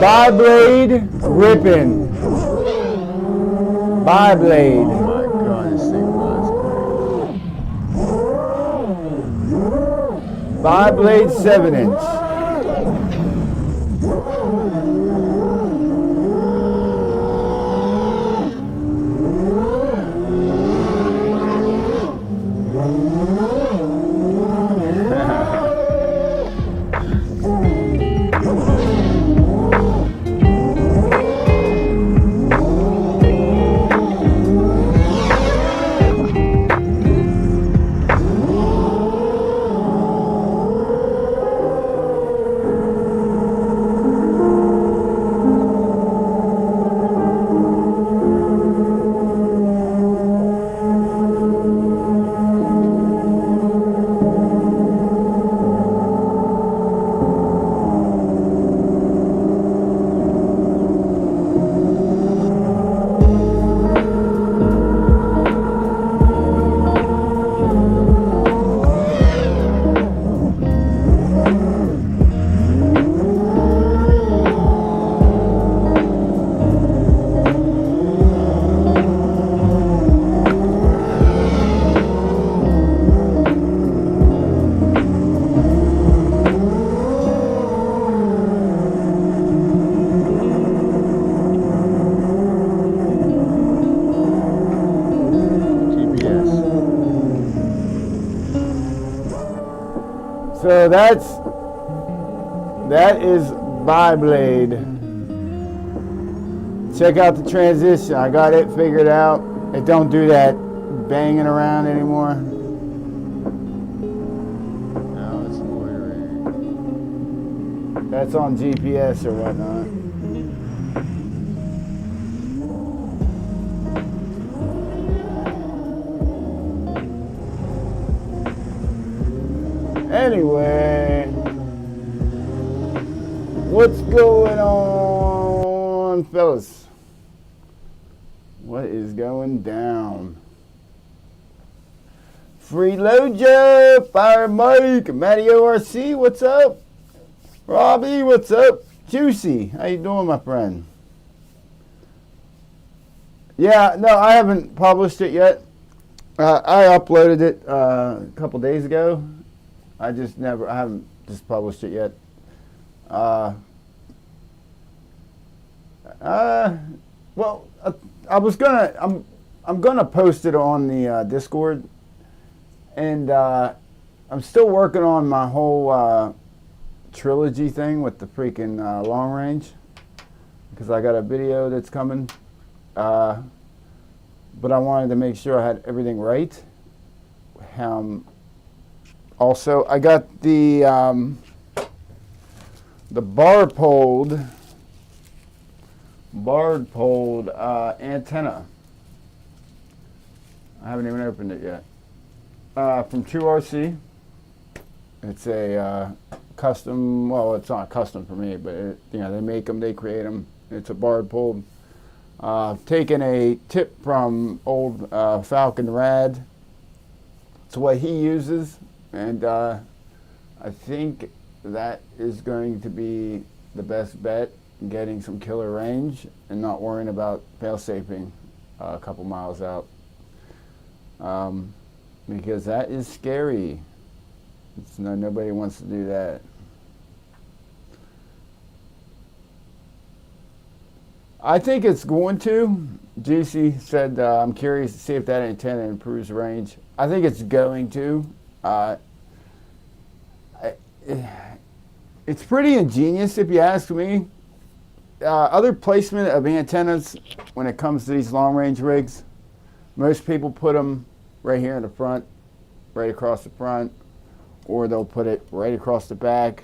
Bi-blade ripping. Bi-blade. Oh my god, this thing was Bi-blade 7-inch. So that is Bi-blade. Check out the transition. I got it figured out. It don't do that banging around anymore. Now it's loitering. That's on GPS or whatnot. Anyway, what's going on, fellas? What is going down? Freeloader, Fire Mike, Matty ORC, what's up? Robbie, what's up? Juicy, how you doing, my friend? Yeah, no, I haven't published it yet. I uploaded it a couple days ago. I haven't just published it yet. Well, I'm gonna post it on the Discord, and I'm still working on my whole trilogy thing with the freaking long range, because I got a video that's coming, but I wanted to make sure I had everything right. Also, I got the Bardpole antenna. I haven't even opened it yet. From TrueRC. It's a custom. Well, it's not custom for me, but they make them, they create them. It's a Bardpole. Taking a tip from old Falcon Rad. It's what he uses. And I think that is going to be the best bet, getting some killer range and not worrying about fail-safing a couple miles out. Because that is scary. Nobody wants to do that. I think it's going to. Juicy said, I'm curious to see if that antenna improves range. I think it's going to. It's pretty ingenious if you ask me. Other placement of antennas when it comes to these long range rigs, most people put them right here in the front, right across the front, or they'll put it right across the back.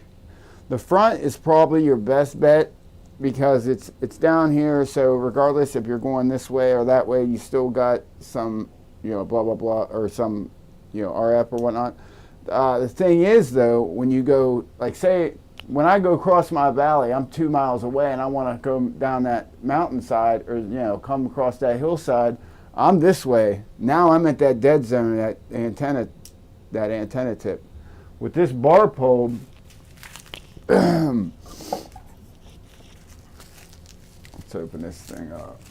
The front is probably your best bet because it's down here, so regardless if you're going this way or that way, you still got some, blah blah blah, or some, RF or whatnot. The thing is, though, when you go, like, say, when I go across my valley, I'm 2 miles away, and I want to go down that mountainside, or come across that hillside. I'm this way. Now I'm at that dead zone, that antenna tip. With this Bardpole, Let's open this thing up.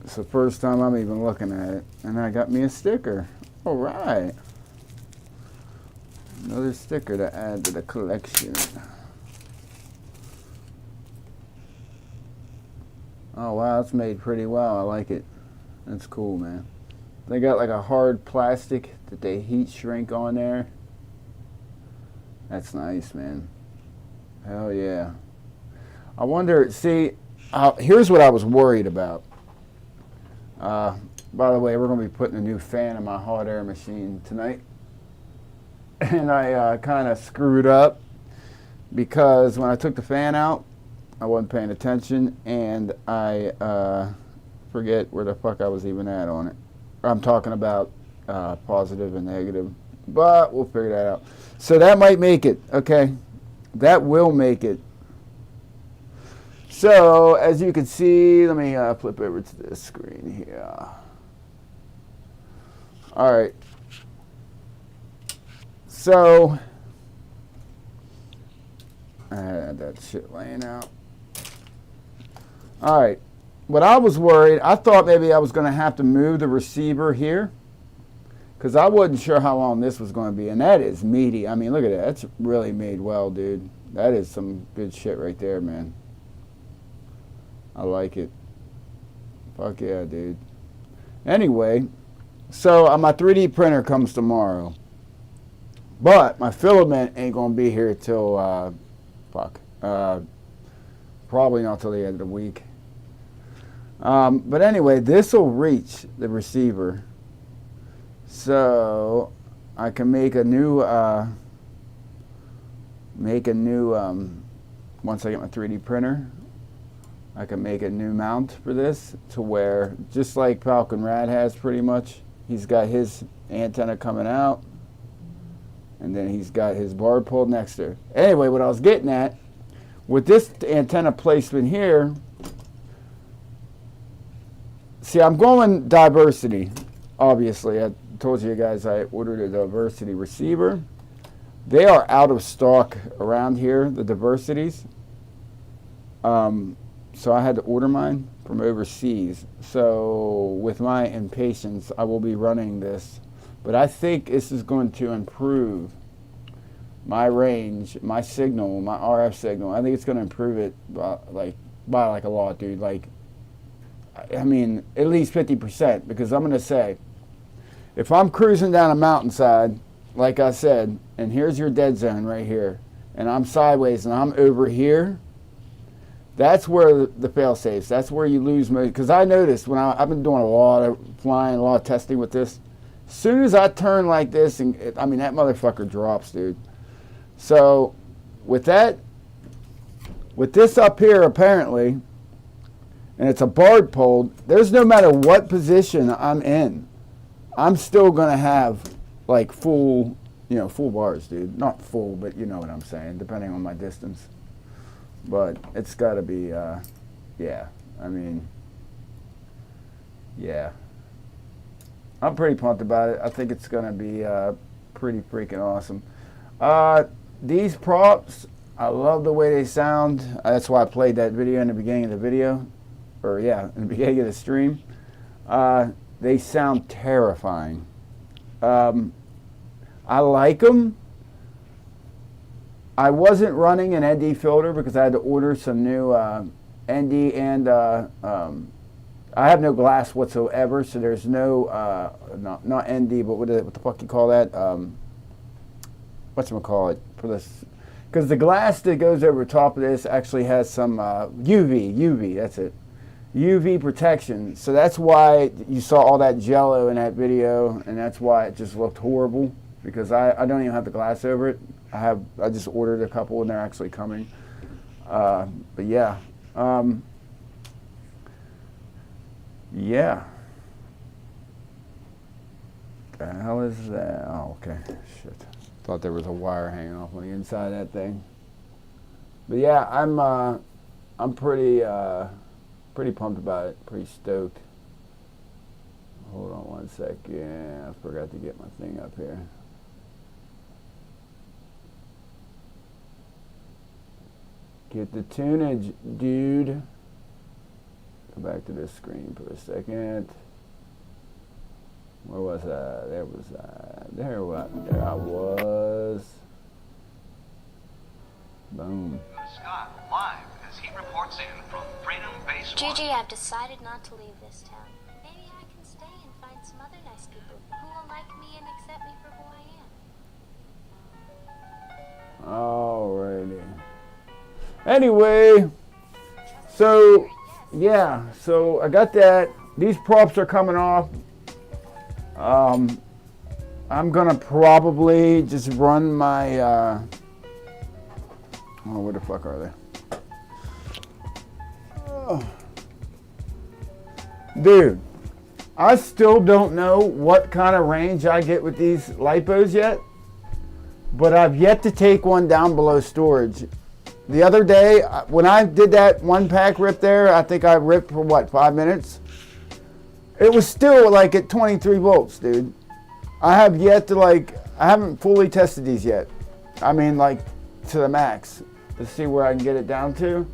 It's the first time I'm even looking at it, and I got me a sticker. All right. Another sticker to add to the collection. Oh wow, it's made pretty well. I like it. That's cool, man. They got like a hard plastic that they heat shrink on there. That's nice, man. Hell yeah. I wonder, see, here's what I was worried about. By the way, we're going to be putting a new fan in my hot air machine tonight. And I kind of screwed up because when I took the fan out, I wasn't paying attention, and I forget where the fuck I was even at on it. I'm talking about positive and negative, but we'll figure that out. So that might make it, okay? That will make it. So, as you can see, let me flip over to this screen here. All right. So, I had that shit laying out. All right. What I was worried, I thought maybe I was going to have to move the receiver here because I wasn't sure how long this was going to be. And that is meaty. I mean, look at that. That's really made well, dude. That is some good shit right there, man. I like it. Fuck yeah, dude. Anyway, so my 3D printer comes tomorrow. But my filament ain't going to be here till, probably not till the end of the week. But anyway, this will reach the receiver. So I can make a new, once I get my 3D printer, I can make a new mount for this to where, just like Falcon Rad has pretty much, he's got his antenna coming out, and then he's got his Bardpole next to it. Anyway, what I was getting at, with this antenna placement here, see, I'm going diversity, obviously. I told you guys I ordered a diversity receiver. They are out of stock around here, the diversities. So I had to order mine from overseas. So with my impatience, I will be running this. But I think this is going to improve my range, my signal, my RF signal. I think it's going to improve it by a lot, dude. Like, I mean, at least 50%. Because I'm going to say, if I'm cruising down a mountainside, like I said, and here's your dead zone right here, and I'm sideways and I'm over here, that's where the fail-safes, that's where you lose most. Because I noticed when I've been doing a lot of flying, a lot of testing with this, as soon as I turn like this, and that motherfucker drops, dude. So with this up here apparently, and it's a Bardpole, there's no matter what position I'm in, I'm still gonna have like full bars, dude. Not full, but you know what I'm saying, depending on my distance. But it's gotta be, yeah. I mean, yeah. I'm pretty pumped about it. I think it's gonna be pretty freaking awesome. These props, I love the way they sound. That's why I played that video in the beginning of the video. Or yeah, in the beginning of the stream. They sound terrifying. I like them. I wasn't running an ND filter because I had to order some new ND, and I have no glass whatsoever, so there's no, not ND, but what the fuck you call that? Whatchamacallit for this? Because the glass that goes over top of this actually has some UV, that's it. UV protection. So that's why you saw all that jello in that video, and that's why it just looked horrible, because I don't even have the glass over it. I just ordered a couple and they're actually coming. But yeah. Yeah. The hell is that? Oh, okay. Shit. Thought there was a wire hanging off on the inside of that thing. But yeah, I'm pretty pumped about it. Pretty stoked. Hold on one second. I forgot to get my thing up here. Get the tunage, dude. Go back to this screen for a second. Where was I? There was I. There I was. Boom. Scott live as he reports in from Freedom Base 1. Gigi, I've decided not to leave this town. Maybe I can stay and find some other nice people who will like me and accept me for who I am. Alrighty. Anyway, so yeah, so I got that. These props are coming off. I'm gonna probably just run my. Oh, where the fuck are they? Oh. Dude, I still don't know what kind of range I get with these lipos yet, but I've yet to take one down below storage. The other day, when I did that one pack rip there, I think I ripped for what, 5 minutes? It was still like at 23 volts, dude. I have yet to I haven't fully tested these yet. I mean, like to the max to see where I can get it down to.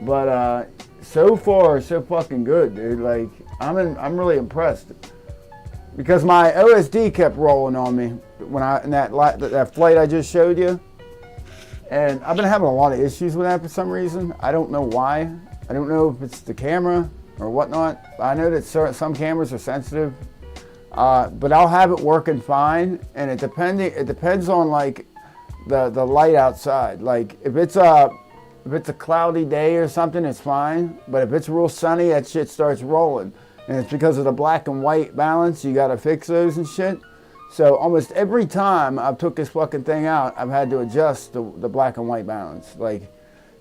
But so far, so fucking good, dude. Like, I'm really impressed. Because my OSD kept rolling on me when in that flight I just showed you. And I've been having a lot of issues with that for some reason. I don't know why. I don't know if it's the camera or whatnot. I know that some cameras are sensitive, but I'll have it working fine. And it depends on like the light outside. Like if it's a cloudy day or something, it's fine. But if it's real sunny, that shit starts rolling, and it's because of the black and white balance. You got to fix those and shit. So almost every time I've took this fucking thing out, I've had to adjust the black and white balance. Like,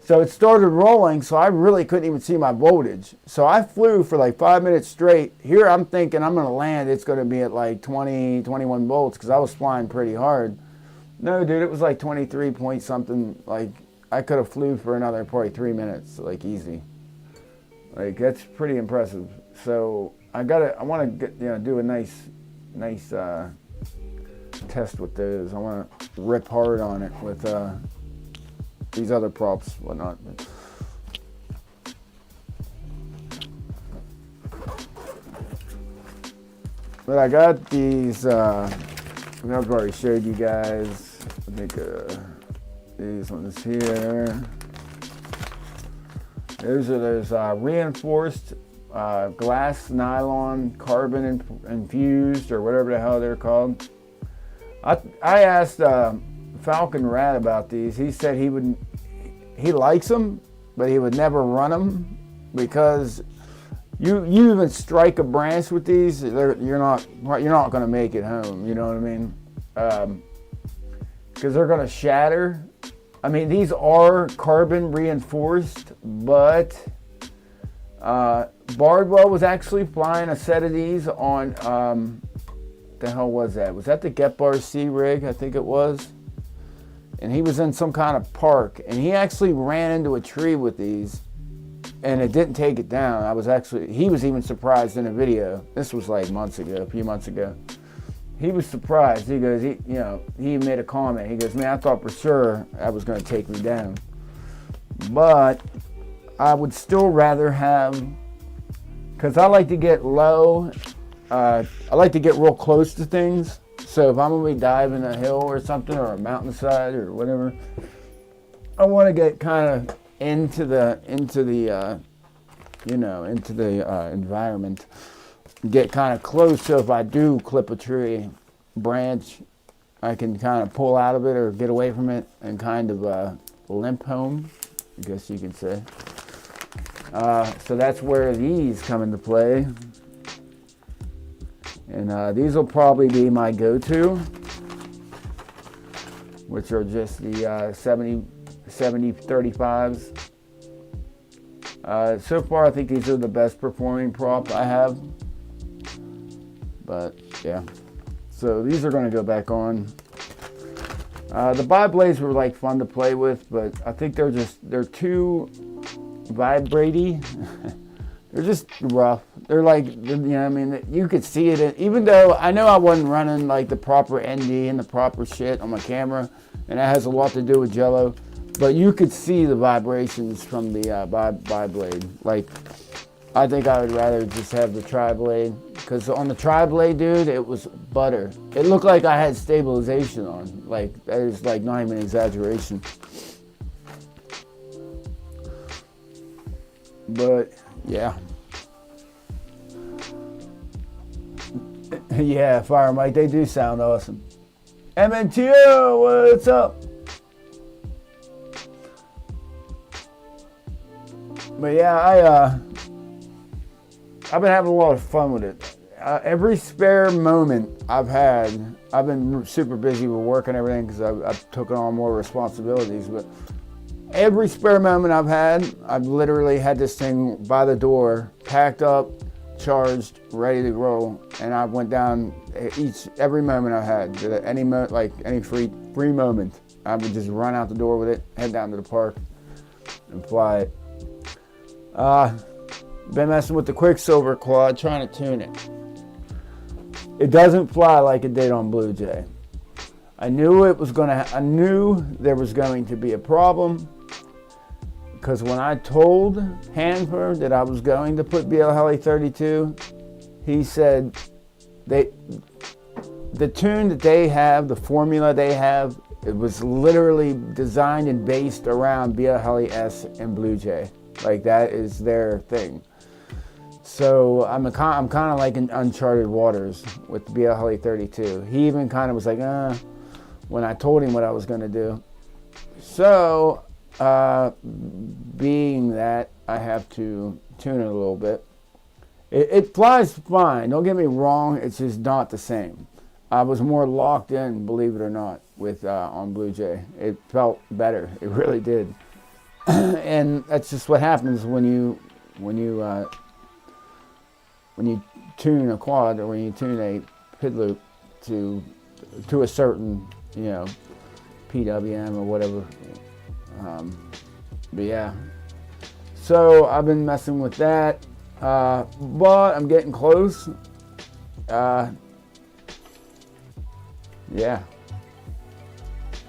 so it started rolling, so I really couldn't even see my voltage. So I flew for like 5 minutes straight. Here I'm thinking I'm gonna land, it's gonna be at like 20, 21 volts, because I was flying pretty hard. No, dude, it was like 23 point something. Like, I could have flew for another probably 3 minutes, like easy. Like, that's pretty impressive. So I wanna do a nice test with those. I want to rip hard on it with these other props, whatnot. But I got these. I've already showed you guys. I think these ones here. Those are those reinforced glass, nylon, carbon infused, or whatever the hell they're called. I asked Falcon Rat about these. He said he likes them, but he would never run them because you even strike a branch with these, you're not going to make it home. You know what I mean? Because they're going to shatter. I mean, these are carbon reinforced, but Bardpole was actually flying a set of these on. The hell was that? Was that the FPV rig? I think it was. And he was in some kind of park, and he actually ran into a tree with these, and it didn't take it down. He was even surprised in a video. This was like a few months ago. He was surprised. He goes, he made a comment. He goes, man, I thought for sure that was going to take me down. But I would still rather have, because I like to get low. I like to get real close to things. So if I'm gonna be diving a hill or something, or a mountainside or whatever, I want to get kind of into the environment. Get kind of close, so if I do clip a tree branch, I can kind of pull out of it or get away from it and kind of limp home, I guess you can say. So that's where these come into play. And these will probably be my go-to, which are just the 70-35s. So far, I think these are the best performing prop I have. But yeah, so these are going to go back on. The bi-blades were like fun to play with, but I think they're too vibraty. They're just rough. They're like, I mean, you could see it. Even though I know I wasn't running like the proper ND and the proper shit on my camera, and that has a lot to do with Jello, But you could see the vibrations from the bi-blade. Like, I think I would rather just have the tri-blade, because on the tri-blade, dude, it was butter. It looked like I had stabilization on. Like, that is like not even an exaggeration. But yeah. Yeah, Fire Mike, they do sound awesome. MNTO, what's up? But yeah, I've been having a lot of fun with it. Every spare moment I've had, I've been super busy with work and everything because I've taken on more responsibilities. But every spare moment I've had, I've literally had this thing by the door, packed up, charged, ready to roll, and I went down every moment I had. Any free moment, I would just run out the door with it, head down to the park, and fly it. Been messing with the Quicksilver quad, trying to tune it. It doesn't fly like it did on Blue Jay. I knew there was going to be a problem, because when I told Hanford that I was going to put BL Heli 32, he said the tune that they have, the formula they have, it was literally designed and based around BL Heli S and Blue Jay. Like, that is their thing. So I'm kind of like in uncharted waters with the BL Heli 32. He even kind of was like, when I told him what I was going to do. So, being that I have to tune it a little bit, it flies fine. Don't get me wrong. It's just not the same. I was more locked in, believe it or not, with on Blue Jay. It felt better. It really did. And that's just what happens when you tune a quad, or when you tune a PID loop to a certain, PWM or whatever. But yeah, so I've been messing with that, but I'm getting close. Yeah,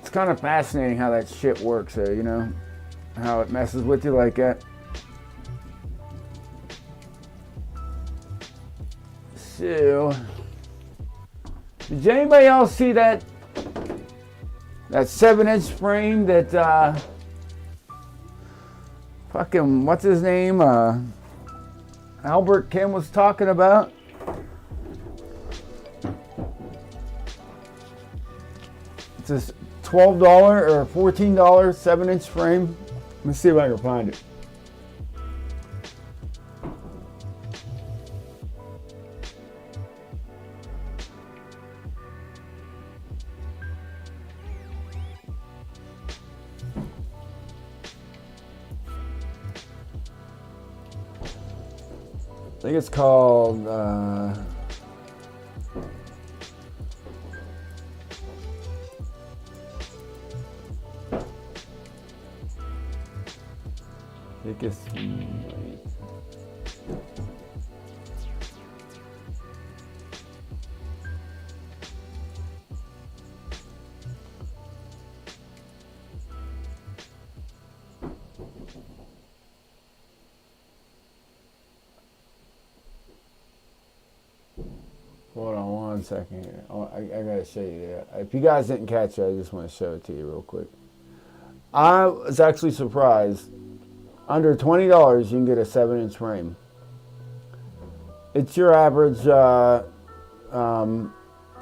it's kind of fascinating how that shit works, though, how it messes with you like that. So, did anybody else see that 7-inch frame that fucking what's his name, Albert Kim was talking about? It's a $12 or $14 7-inch frame. Let me see if I can find it. I think it's called hold on one second here. I gotta show you that. If you guys didn't catch it, I just want to show it to you real quick. I was actually surprised. Under $20, you can get a 7-inch frame. It's your average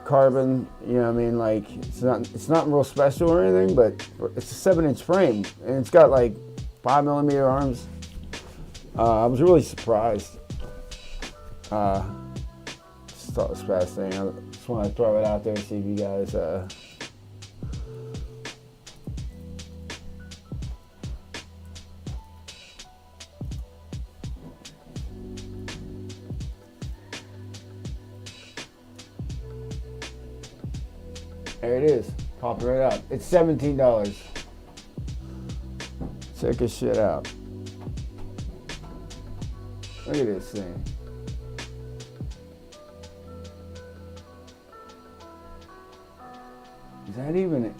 carbon. You know what I mean? Like, it's not real special or anything, but it's a 7-inch frame, and it's got like 5mm arms. I was really surprised. Just thought it was fascinating. I just want to throw it out there, see if you guys. There it is. Pop it right up. It's $17. Check this shit out. Look at this thing. Is that even it?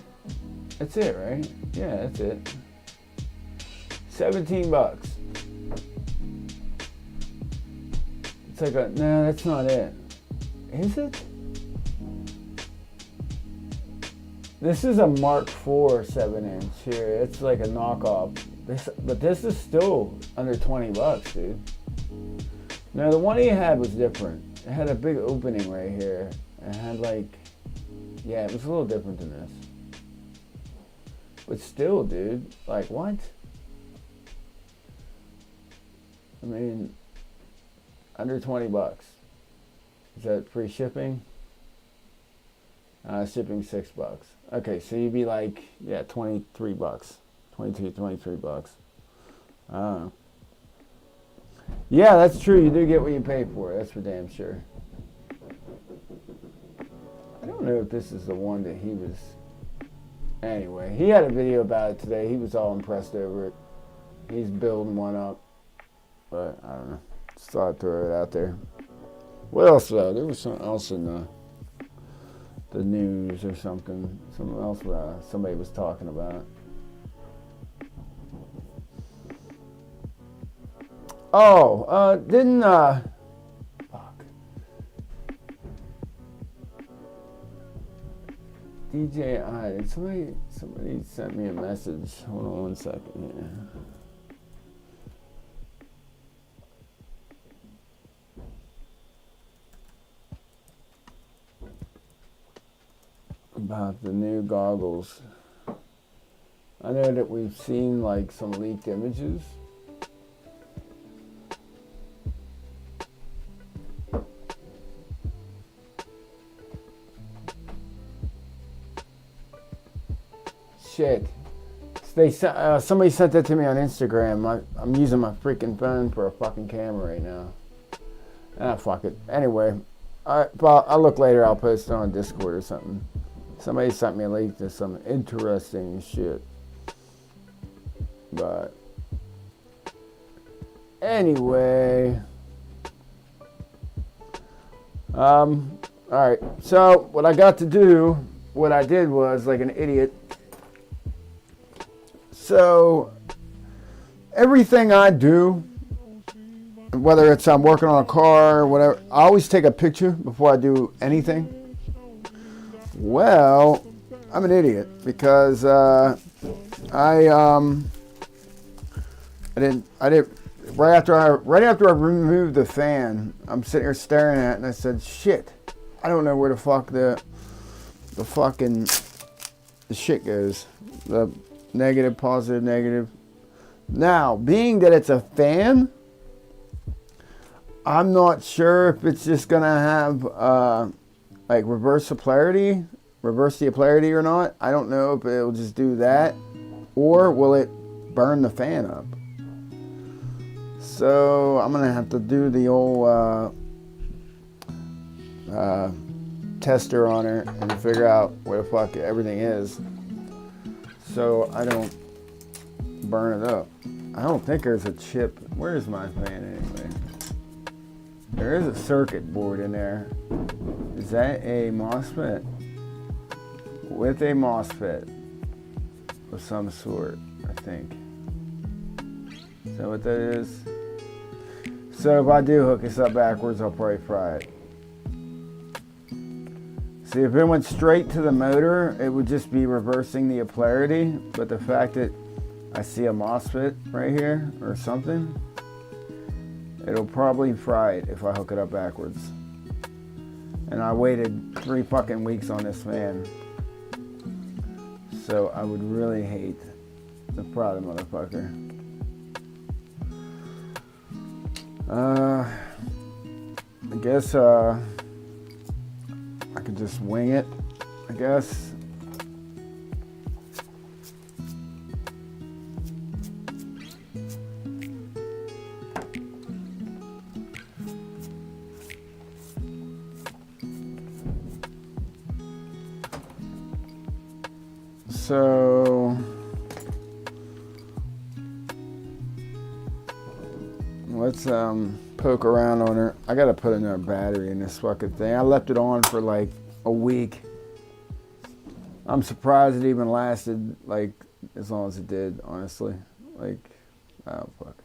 That's it, right? Yeah, that's it. $17. It's like a, no, that's not it. Is it? This is a Mark IV 7-inch here. It's like a knockoff. But this is still under $20, dude. No, the one he had was different. It had a big opening right here. It had like, yeah, it was a little different than this. But still, dude, like what? I mean, under $20. Is that free shipping? Shipping $6. Okay, so you'd be like, yeah, $23. 22, $23. Yeah, that's true. You do get what you pay for. That's for damn sure. I don't know if this is the one that he was. Anyway, he had a video about it today. He was all impressed over it. He's building one up. But I don't know. Just thought I'd throw it out there. What else though? There was something else in the news or something. Something else somebody was talking about. Oh, didn't fuck. DJI. Somebody sent me a message. Hold on 1 second here. About the new goggles. I know that we've seen like some leaked images. Shit. Somebody sent that to me on Instagram. I'm using my freaking phone for a fucking camera right now. Fuck it. Anyway, I'll look later. I'll post it on Discord or something. Somebody sent me a link to some interesting shit. But anyway, all right. So what I did was like an idiot. So everything I do, whether it's I'm working on a car or whatever, I always take a picture before I do anything. Well, I'm an idiot because I didn't right after I removed the fan, I'm sitting here staring at it and I said, shit, I don't know where the fuck the shit goes. The negative, positive, negative. Now, being that it's a fan, I'm not sure if it's just gonna have like reverse the polarity or not. I don't know if it'll just do that or will it burn the fan up. So I'm gonna have to do the old tester on her and figure out where the fuck everything is, so I don't burn it up. I don't think there's a chip. Where's my fan anyway? There is a circuit board in there. Is that a MOSFET? With a MOSFET of some sort, I think. Is that what that is? So if I do hook this up backwards, I'll probably fry it. See, if it went straight to the motor, it would just be reversing the polarity. But the fact that I see a MOSFET right here or something, it'll probably fry it if I hook it up backwards. And I waited 3 fucking weeks on this fan. So I would really hate the fry the motherfucker. I guess I could just wing it, I guess. So let's poke around on her. I gotta put another battery in this fucking thing. I left it on for like a week. I'm surprised it even lasted like as long as it did, honestly. Like, Oh, fuck.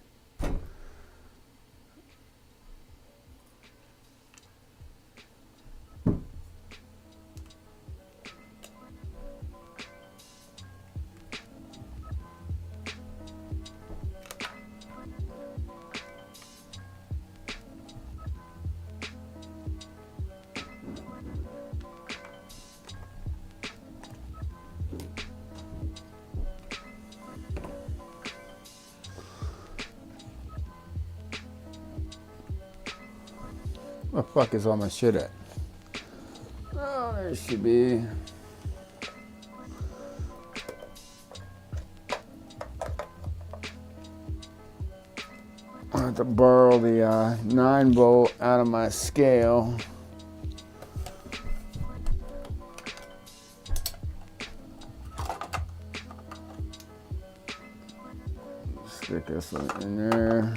Where the fuck is all my shit at? Oh, there should be. I have to borrow the 9-volt out of my scale. Stick this one in there.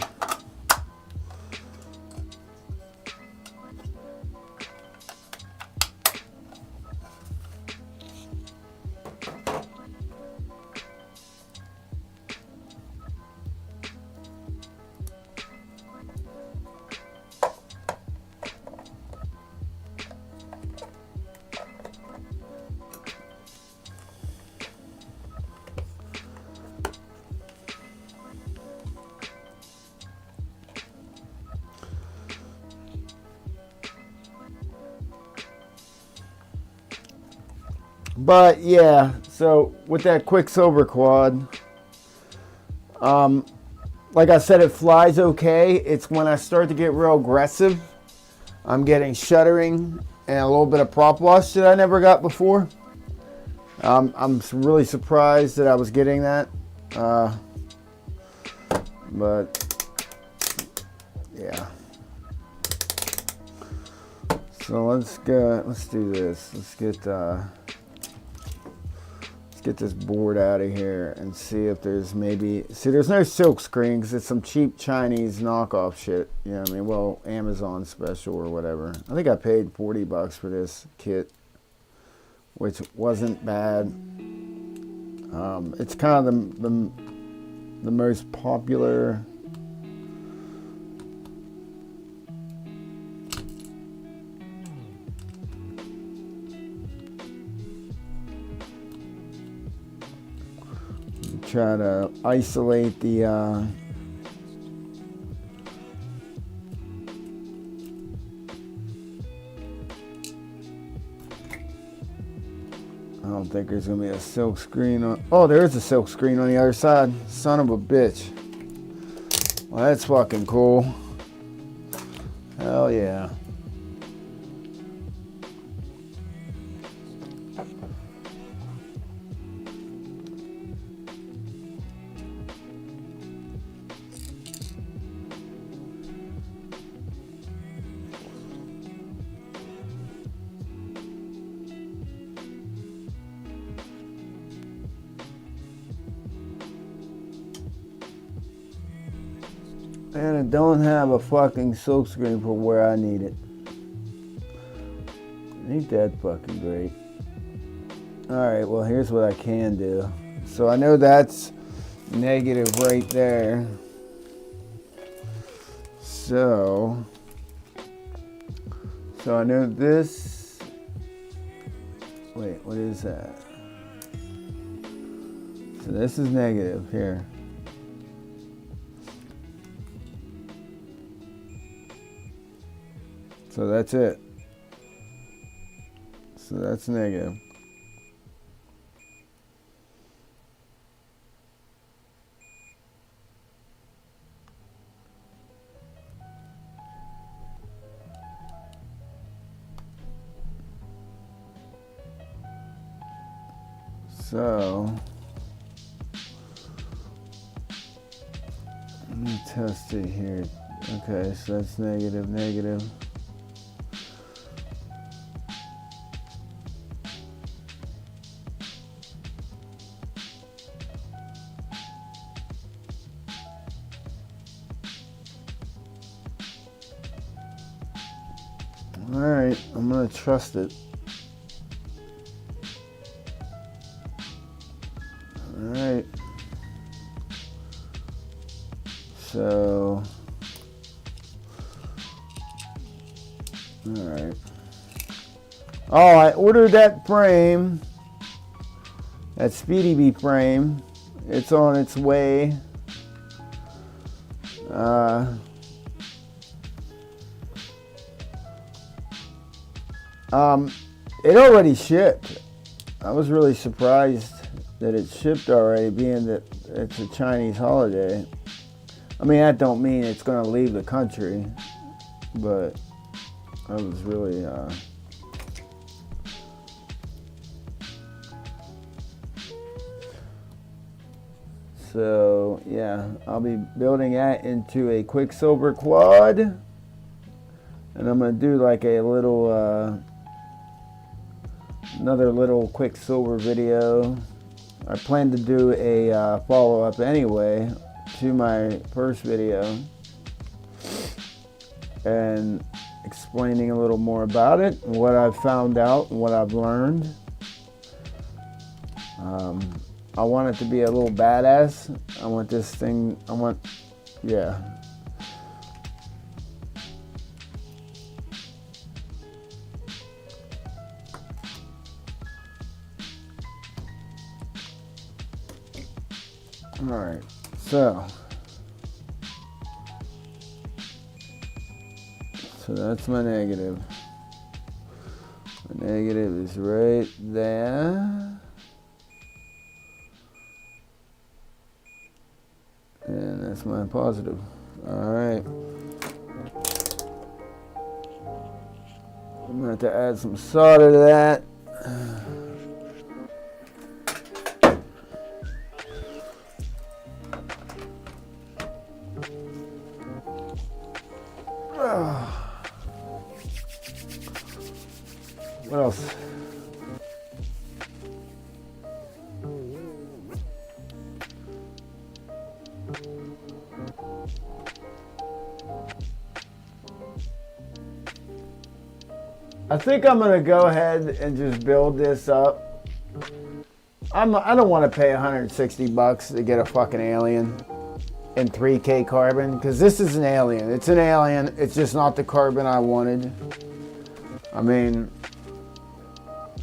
But yeah, so with that Quicksilver quad, like I said, it flies okay. It's when I start to get real aggressive, I'm getting shuddering and a little bit of prop wash that I never got before. I'm really surprised that I was getting that. But yeah. So let's do this. Let's get this board out of here and see if there's maybe, there's no silk screen because it's some cheap Chinese knockoff shit. You know what I mean? Well, Amazon special or whatever. I think I paid $40 for this kit, which wasn't bad. It's kind of the most popular. Try to isolate the I don't think there's gonna be a silk screen on. Oh, there is a silk screen on the other side. Son of a bitch. Well, that's fucking cool. Hell yeah. And it don't have a fucking silk screen for where I need it. Ain't that fucking great. Alright, well here's what I can do. So I know that's negative right there. So I know this. Wait, what is that? So this is negative here. So that's it. So that's negative. So let me test it here. Okay, so that's negative, negative. All right, I'm gonna trust it. All right. So, all right. Oh, I ordered that frame, that Speedy Bee frame. It's on its way. It already shipped. I was really surprised that it shipped already, being that it's a Chinese holiday. I mean, that don't mean it's gonna leave the country, but I was really so yeah, I'll be building that into a Quicksilver quad, and I'm gonna do like a little another little Quicksilver video. I plan to do a follow-up anyway to my first video and explaining a little more about it, what I've found out and what I've learned. I want it to be a little badass. I want this thing, yeah. All right, so that's my negative. My negative is right there. And that's my positive. All right. I'm gonna have to add some solder to that. What else? I think I'm gonna go ahead and just build this up. I don't want to pay 160 bucks to get a fucking alien in 3K carbon, because this is an alien. It's an alien. It's just not the carbon I wanted. I mean,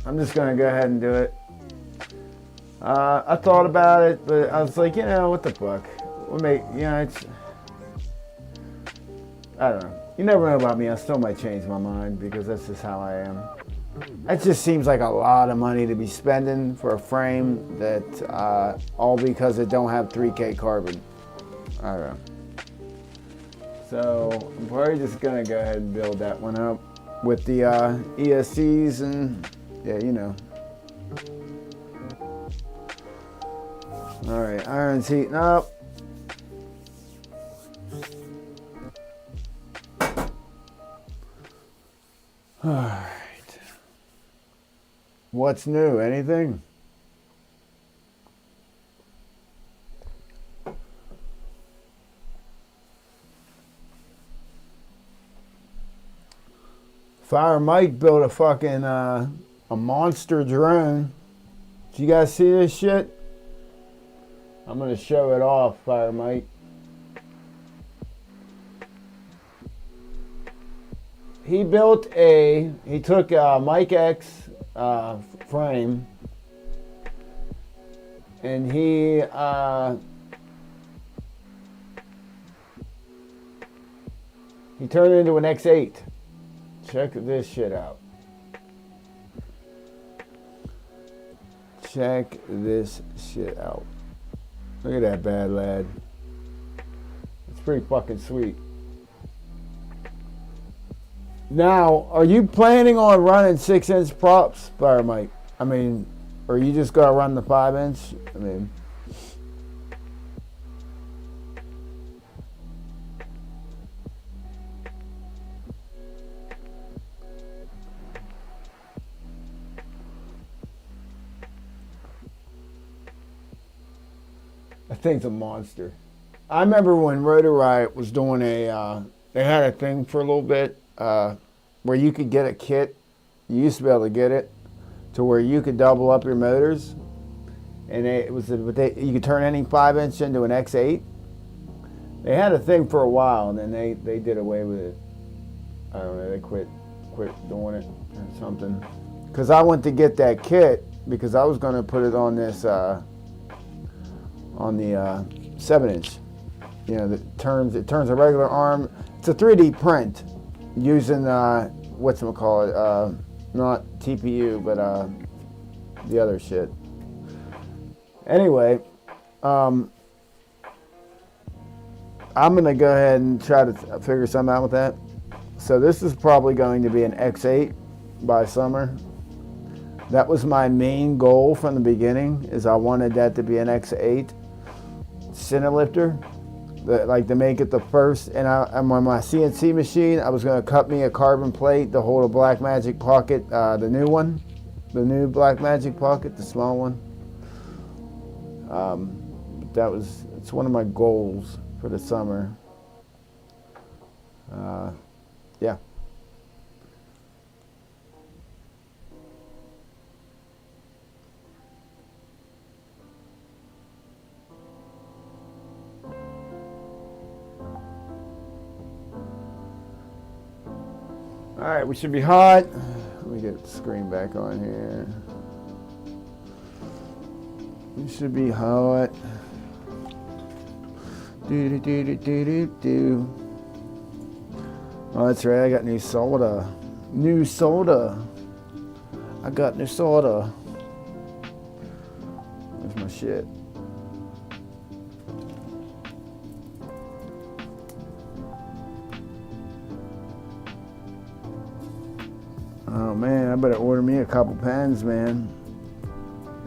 I'm just gonna go ahead and do it. I thought about it, but I was like, you know, what the fuck? It's, I don't know. You never know about me. I still might change my mind, because that's just how I am. It just seems like a lot of money to be spending for a frame that, all because it don't have 3K carbon. I don't know. So I'm probably just gonna go ahead and build that one up with the ESCs and yeah, you know. All right, iron's heating up. All right. What's new? Anything? Fire Mike built a fucking a monster drone. Did you guys see this shit? I'm gonna show it off, Fire Mike. He took a Mike X frame, and he turned it into an X8. Check this shit out. Check this shit out. Look at that bad lad. It's pretty fucking sweet. Now, are you planning on running 6-inch props, Fire Mike? I mean, or you just gonna run the 5-inch? I mean, that thing's a monster. I remember when Rotor Riot was doing they had a thing for a little bit where you could get a kit. You used to be able to get it to where you could double up your motors, and you could turn any 5-inch into an X8. They had a thing for a while, and then they did away with it. I don't know. They quit doing it or something. Because I went to get that kit because I was going to put it on this on the 7-inch. You know, it turns a regular arm. It's a 3D print using whatchamacallit, not TPU, but the other shit. Anyway, I'm gonna go ahead and try to figure something out with that. So this is probably going to be an X8 by summer. That was my main goal from the beginning, is I wanted that to be an X8 center lifter, like to make it the first. And on my CNC machine, I was going to cut me a carbon plate to hold a Blackmagic Pocket, the new one, the new Blackmagic Pocket, the small one. It's one of my goals for the summer. Yeah. All right, we should be hot. Let me get the screen back on here. We should be hot. Do. Oh, that's right. I got new soda. New soda. I got new soda. Where's my shit? Oh man, I better order me a couple pens, man.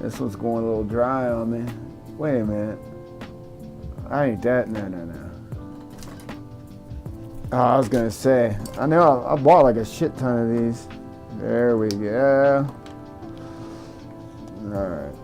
This one's going a little dry on me. Wait a minute. I ain't that. No. Oh, I was gonna say. I know I bought like a shit ton of these. There we go. All right.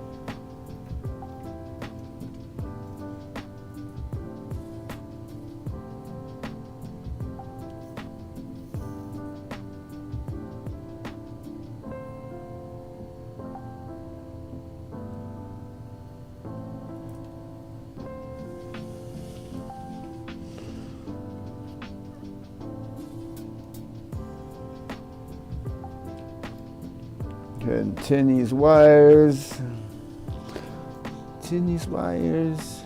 Go ahead and tin these wires. Tin these wires.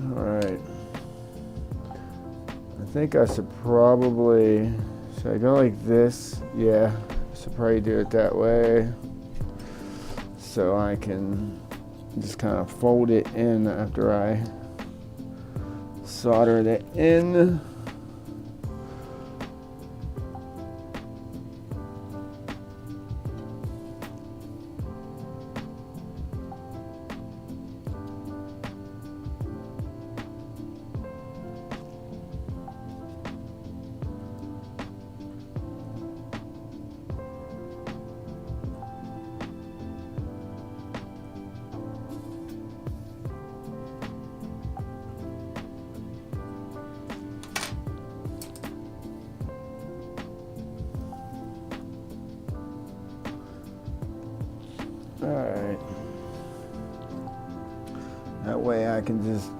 All right. I think I should I go like this? Yeah, I should probably do it that way. So I can just kind of fold it in after I solder it in. Alright. That way I can just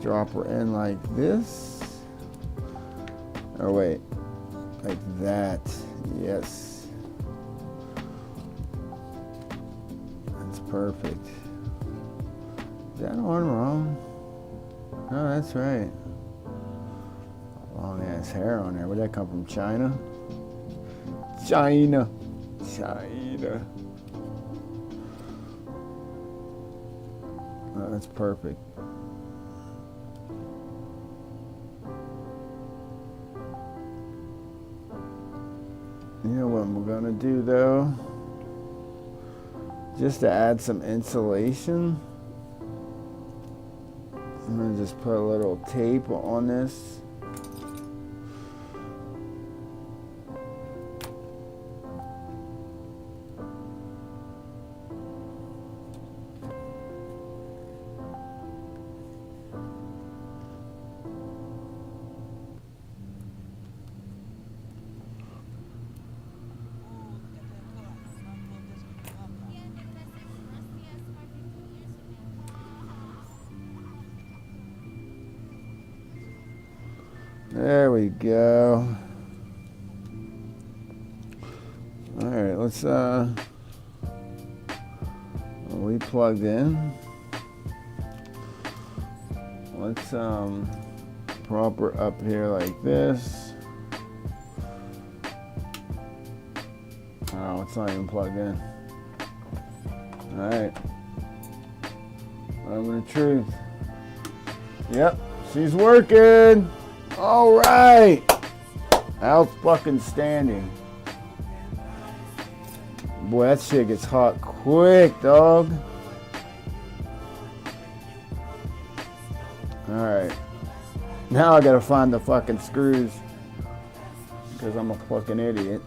drop her in like this. Or wait, like that. Yes. That's perfect. Is that on wrong? No, that's right. Long ass hair on there. Where'd that come from? China? China. Oh, that's perfect. You know what we're gonna do though? Just to add some insulation, I'm gonna just put a little tape on this. There we go. All right, let's we plugged in. Let's prop her up here like this. Oh, it's not even plugged in. All right. Moment of truth. Yep, she's working. All right. Out fucking standing. Boy, that shit gets hot quick, dog. Alright. Now I gotta find the fucking screws. Because I'm a fucking idiot.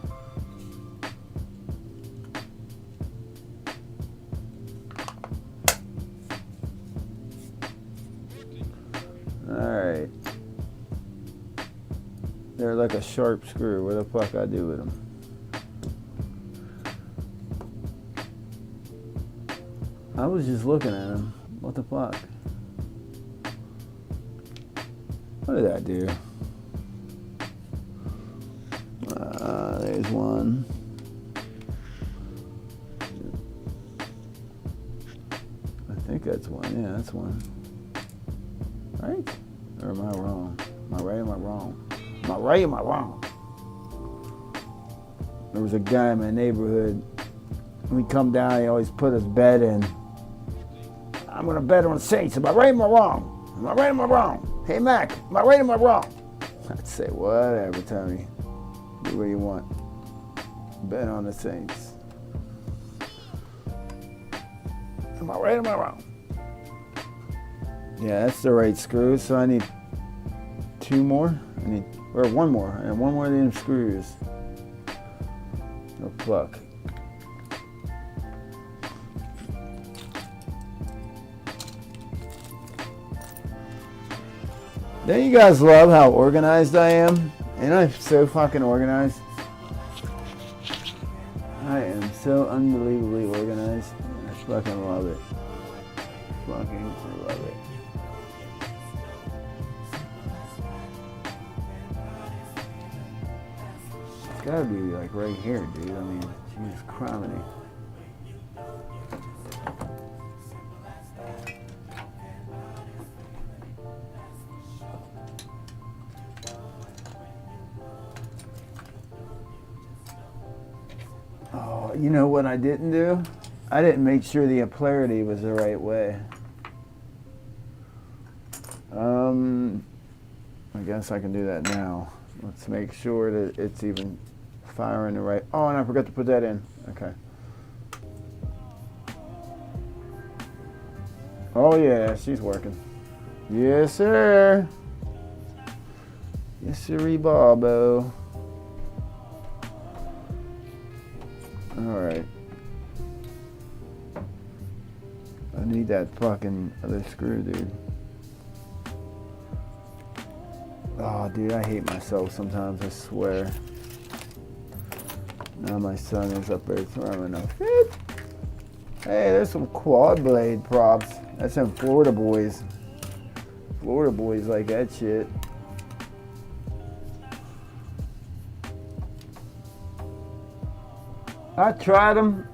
Alright. They're like a sharp screw. Where the fuck I do with them? I was just looking at him. What the fuck? What did I do? There's one. I think that's one. Yeah, that's one. Right? Or am I wrong? Am I right or am I wrong? Am I right or am I wrong? There was a guy in my neighborhood. When we come down, he always put his bet in. I'm going to bet on the Saints. Am I right or am I wrong? Am I right or am I wrong? Hey, Mac, am I right or am I wrong? I'd say, whatever, Tommy. Do what you want. Bet on the Saints. Am I right or am I wrong? Yeah, that's the right screw. So I need two more. Or one more. And one more of them screws. No pluck. Don't you guys love how organized I am? Ain't I so fucking organized? I am so unbelievably organized. I fucking love it. Fucking love it. It's gotta be like right here, dude. I mean, Jesus criminy. You know what I didn't do? I didn't make sure the polarity was the right way. I guess I can do that now. Let's make sure that it's even firing the right. Oh, and I forgot to put that in. Okay. Oh yeah, she's working. Yes, sir. Yes, sirree, Bobo. Alright. I need that fucking other screw, dude. Oh, dude, I hate myself sometimes, I swear. Now my son is up there throwing a fit. Hey, there's some quad blade props. That's some Florida boys. Florida boys like that shit. I tried them,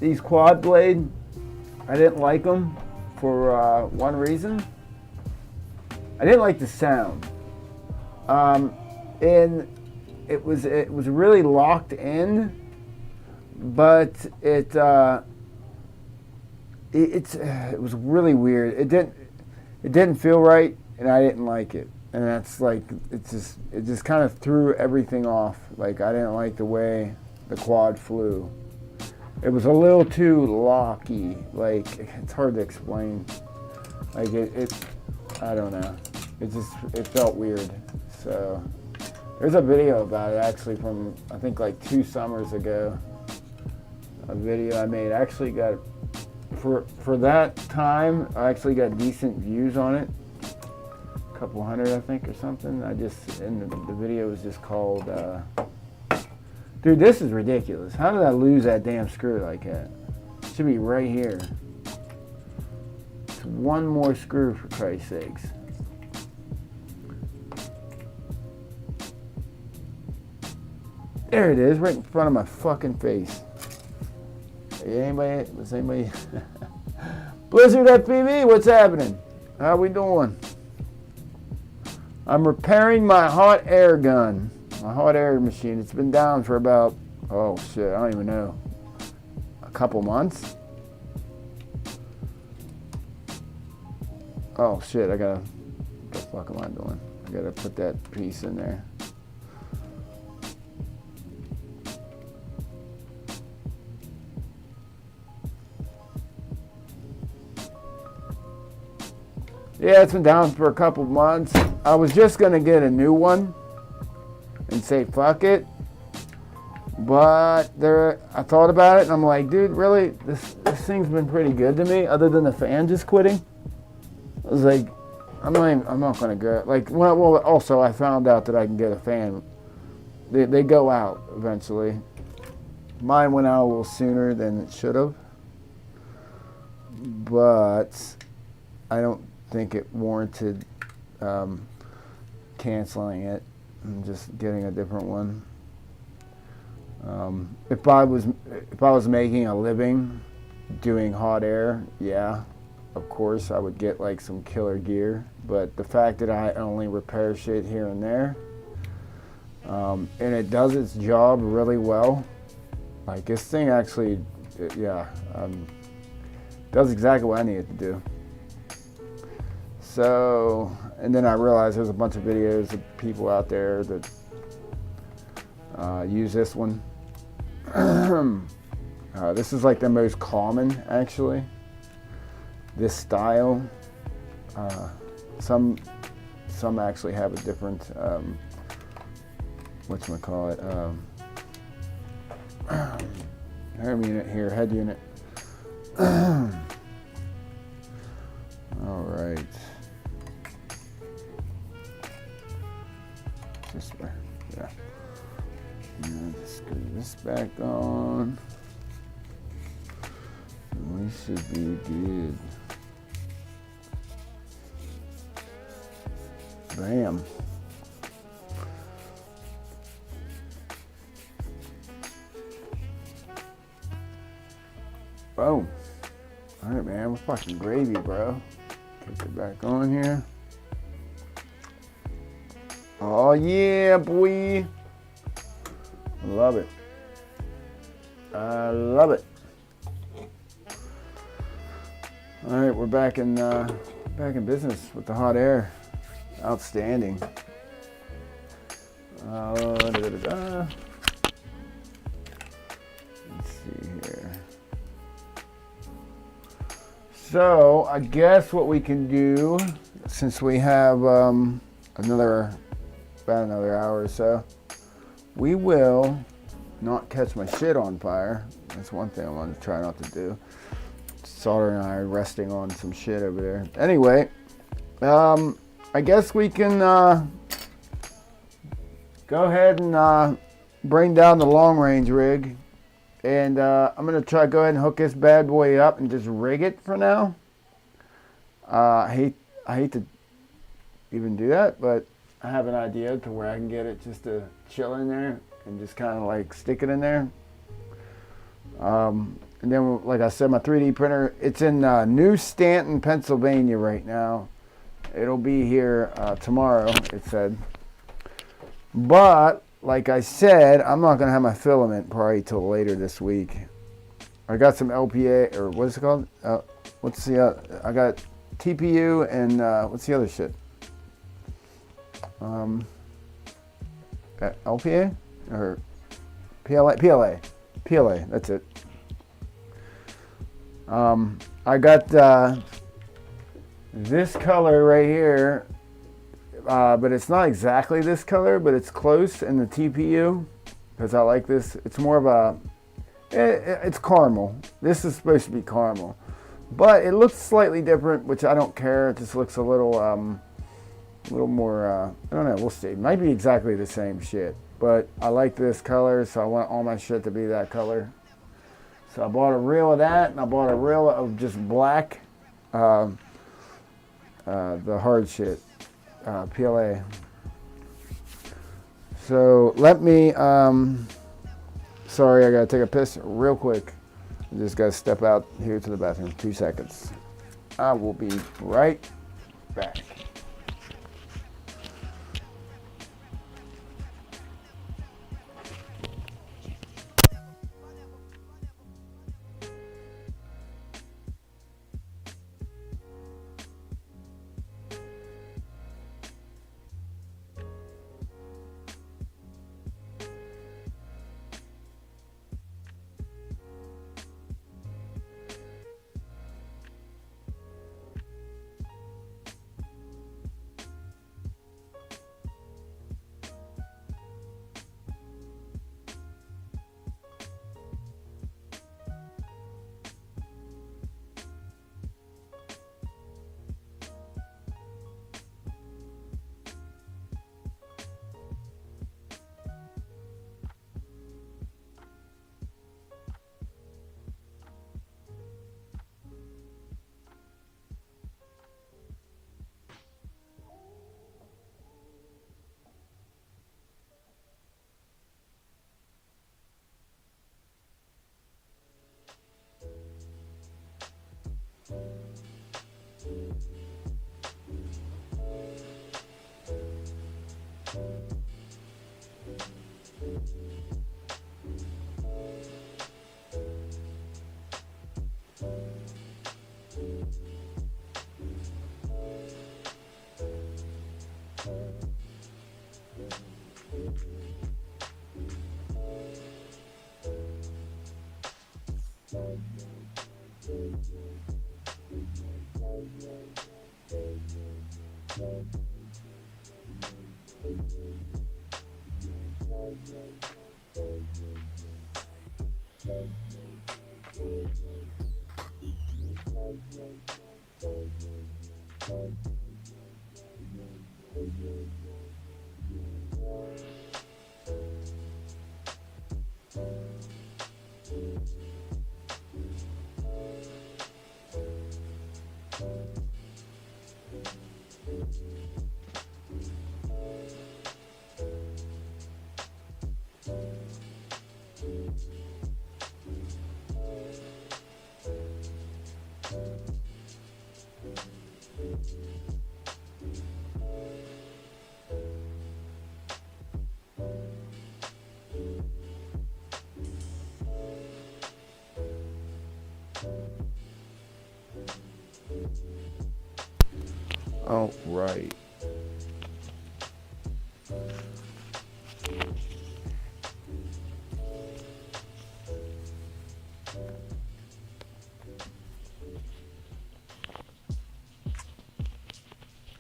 these quad blade. I didn't like them for one reason. I didn't like the sound. And it was really locked in, but it was really weird. It didn't feel right, and I didn't like it. And that's like it just kind of threw everything off. Like I didn't like the way the quad flew. It was a little too locky. Like it's hard to explain. Like it I don't know. It felt weird. So there's a video about it actually from I think like 2 summers ago. A video I made. I actually got for that time. I actually got decent views on it. A couple hundred I think or something. And the video was just called. Dude, this is ridiculous. How did I lose that damn screw like that? It should be right here. It's one more screw for Christ's sakes. There it is, right in front of my fucking face. Hey, anybody? Was anybody? Blizzard FPV, what's happening? How we doing? I'm repairing my hot air gun, my hot air machine. It's been down for about, oh shit, I don't even know, a couple months. Oh shit, what the fuck am I doing? I gotta put that piece in there. Yeah, it's been down for a couple months. I was just gonna get a new one and say fuck it, but I thought about it and I'm like, dude, really, this thing's been pretty good to me, other than the fan just quitting. I was like, I'm not gonna go. Like, well, also I found out that I can get a fan. They go out eventually. Mine went out a little sooner than it should have, but I don't think it warranted canceling it and just getting a different one. If I was making a living doing hot air, yeah, of course I would get like some killer gear. But the fact that I only repair shit here and there, and it does its job really well. Like this thing actually, does exactly what I need it to do. So, and then I realized there's a bunch of videos of people out there that use this one. This is like the most common, actually. This style. Some actually have a different, whatchamacallit, head unit. All right. This way, yeah. Just screw this back on. We should be good. Bam. Boom. All right, man. We're fucking gravy, bro. Kick it back on here. Oh yeah, boy. I love it. I love it. All right, we're back in business with the hot air. Outstanding. Let's see here. So I guess what we can do, since we have about another hour or so, we will not catch my shit on fire. That's one thing I want to try not to do. Sauter and I are resting on some shit over there. Anyway, I guess we can go ahead and bring down the long range rig. And I'm going to go ahead and hook this bad boy up and just rig it for now. I hate to even do that, but I have an idea to where I can get it just to chill in there and just kind of like stick it in there. And then, like I said, my 3D printer, it's in New Stanton, Pennsylvania right now. It'll be here tomorrow, it said. But, like I said, I'm not going to have my filament probably till later this week. I got some LPA, or what's it called? I got TPU and what's the other shit? LPA? Or PLA, that's it. I got this color right here, but it's not exactly this color, but it's close in the TPU, because I like this. It's more of a, it's caramel. This is supposed to be caramel, but it looks slightly different, which I don't care. It just looks a little more, I don't know, we'll see. It might be exactly the same shit, but I like this color, so I want all my shit to be that color. So I bought a reel of that, and I bought a reel of just black, the hard shit, PLA. So let me Sorry, I gotta take a piss real quick. I just gotta step out here to the bathroom. 2 seconds. I will be right back. All right.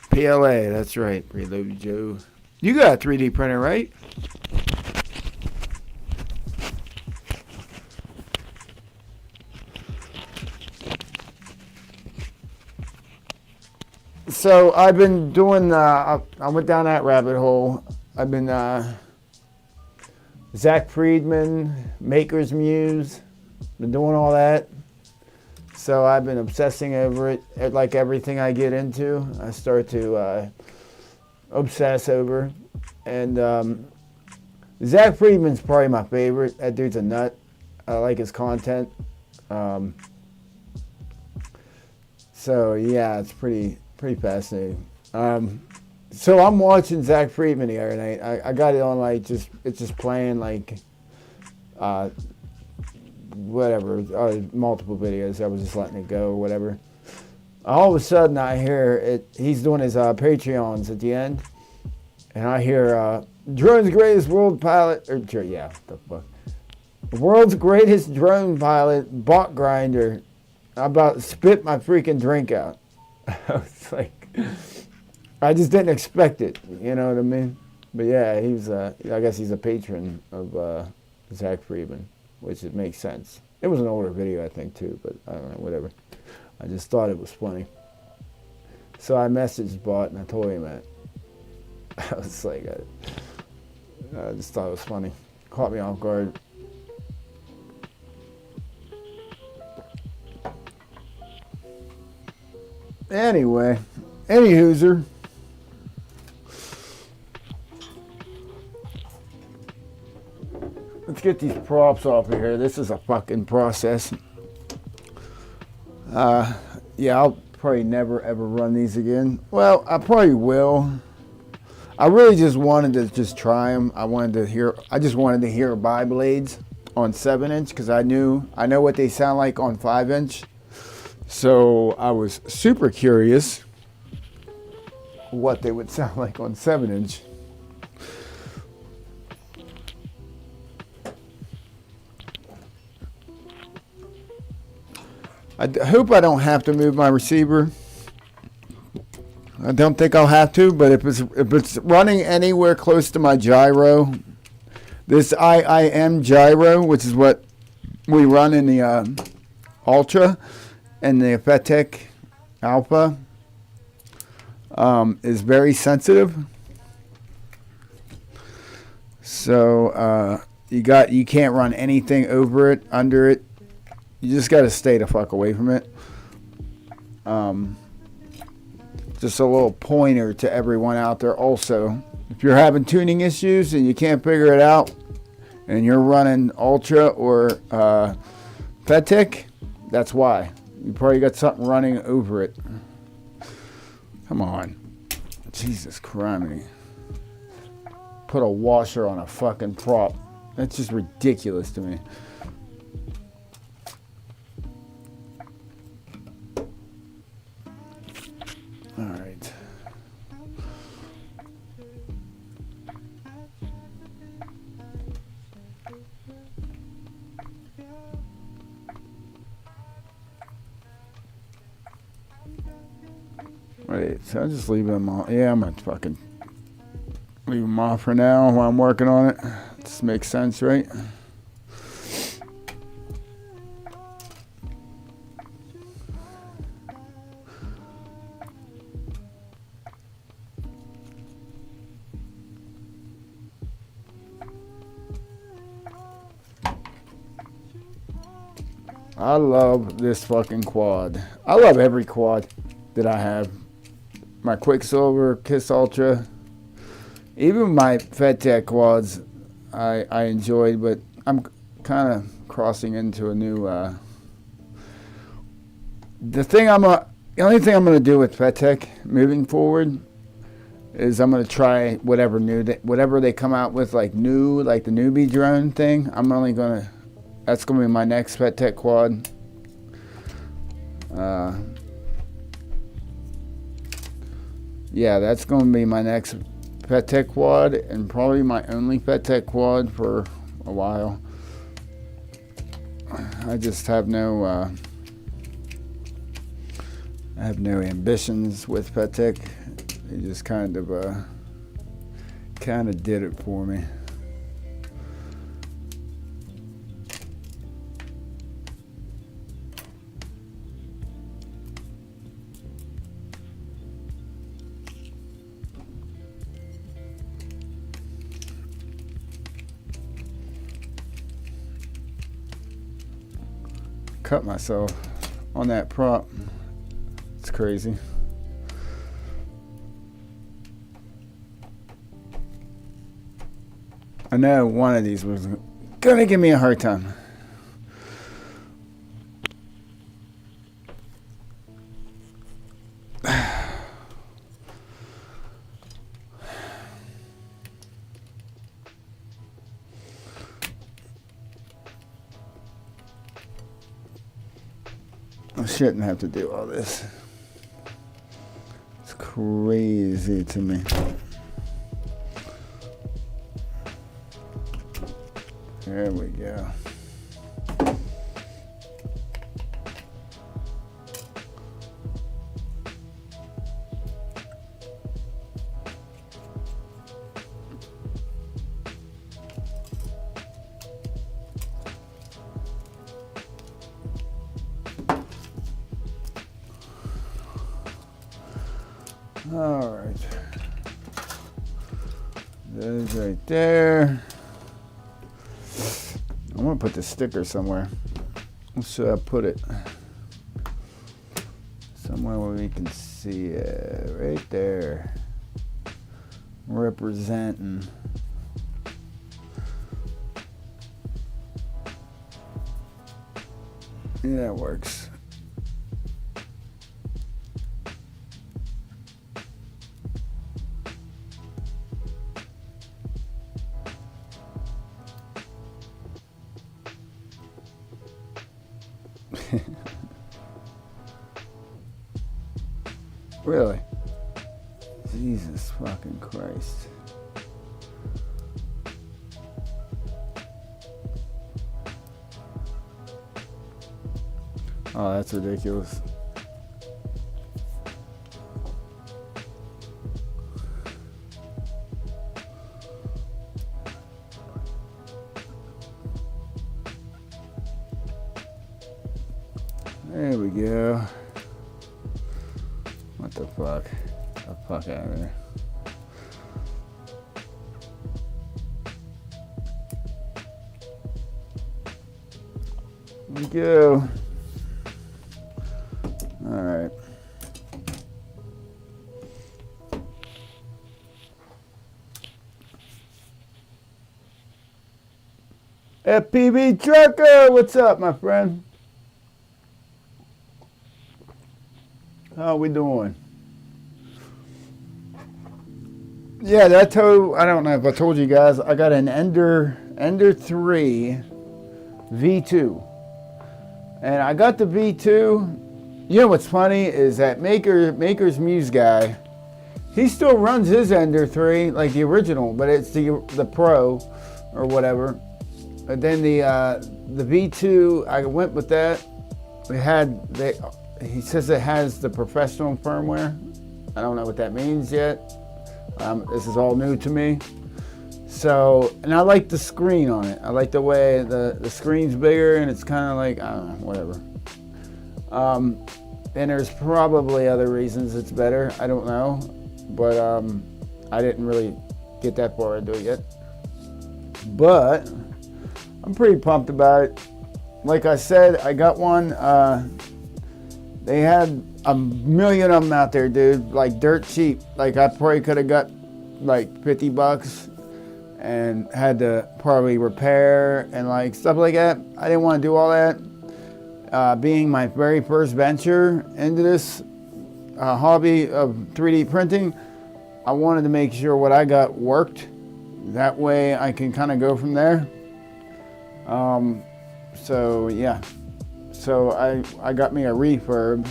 PLA, that's right. Reload Joe. You got a 3D printer, right? So I've been doing, I went down that rabbit hole. I've been, Zach Friedman, Maker's Muse, been doing all that. So I've been obsessing over it. Like everything I get into, I start to obsess over. And Zach Friedman's probably my favorite. That dude's a nut. I like his content. So yeah, it's pretty fascinating. So I'm watching Zach Friedman the other night. I got it on like it's just playing like whatever, multiple videos. I was just letting it go or whatever. All of a sudden I hear it. He's doing his Patreons at the end, and I hear drone's greatest world pilot, or yeah, the fuck, world's greatest drone pilot, bot grinder. I about spit my freaking drink out. I was like, I just didn't expect it. You know what I mean? But yeah, he's I guess he's a patron of Zach Friedman, which it makes sense. It was an older video, I think, too, but I don't know, whatever. I just thought it was funny. So I messaged Bot and I told him that. I was like, I just thought it was funny. Caught me off guard. Anyway, any hooser. Let's get these props off of here. This is a fucking process. Yeah, I'll probably never ever run these again. Well, I probably will. I really just wanted to just try them. I just wanted to hear bi blades on 7-inch because I know what they sound like on 5-inch. So I was super curious what they would sound like on 7-inch. I hope I don't have to move my receiver. I don't think I'll have to, but if it's running anywhere close to my gyro, this IIM gyro, which is what we run in the Ultra and the FETEC Alpha, is very sensitive. So you can't run anything over it, under it. You just got to stay the fuck away from it. Just a little pointer to everyone out there also. If you're having tuning issues and you can't figure it out and you're running Ultra or FETEC, that's why. You probably got something running over it. Come on. Jesus Christ. Put a washer on a fucking prop. That's just ridiculous to me. All right. Wait, so I'll just leave them off. Yeah, I'm gonna fucking leave them off for now while I'm working on it. This makes sense, right? I love this fucking quad. I love every quad that I have. My Quicksilver, Kiss Ultra, even my FETEC quads I enjoyed, but I'm kind of crossing into a new the only thing I'm gonna do with FETEC moving forward is I'm gonna try whatever they come out with, like the newbie drone thing. That's gonna be my next FETEC quad. Yeah, that's gonna be my next FETEC quad, and probably my only FETEC quad for a while. I just have no ambitions with FETEC. They just kind of did it for me. Cut myself on that prop. It's crazy. I know one of these was gonna give me a hard time. I shouldn't have to do all this. It's crazy to me. There we go. All right. There's right there. I'm gonna put the sticker somewhere. Where should I put it? Somewhere where we can see it. Right there. Representing. Yeah, that works. Really? Jesus fucking Christ. Oh, that's ridiculous. There we go. What the fuck? Get the fuck out of there. There we go. All right. FPV Trucker, what's up, my friend? How we doing? Yeah, I don't know if I told you guys, I got an Ender 3 V2. And I got the V2. You know what's funny is that Maker's Muse guy, he still runs his Ender 3 like the original, but it's the Pro or whatever. But then the V2, I went with that. He says it has the professional firmware. I don't know what that means yet. This is all new to me. So, and I like the screen on it. I like the way the screen's bigger and it's kind of like, I don't know, whatever. And there's probably other reasons it's better. I don't know. But I didn't really get that far into it yet. But I'm pretty pumped about it. Like I said, I got one. They had a million of them out there, dude. Like dirt cheap. Like I probably could have got like $50 and had to probably repair and like stuff like that. I didn't want to do all that. Being my very first venture into this hobby of 3D printing, I wanted to make sure what I got worked. That way I can kind of go from there. So yeah. So I got me a refurb,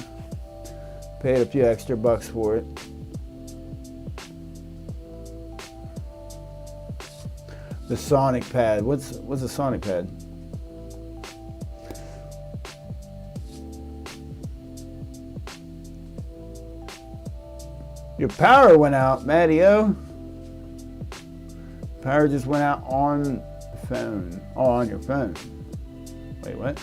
paid a few extra bucks for it. The Sonic Pad. What's a Sonic Pad? Your power went out, Mattio. Power just went out on the phone. Oh, on your phone. Wait, what?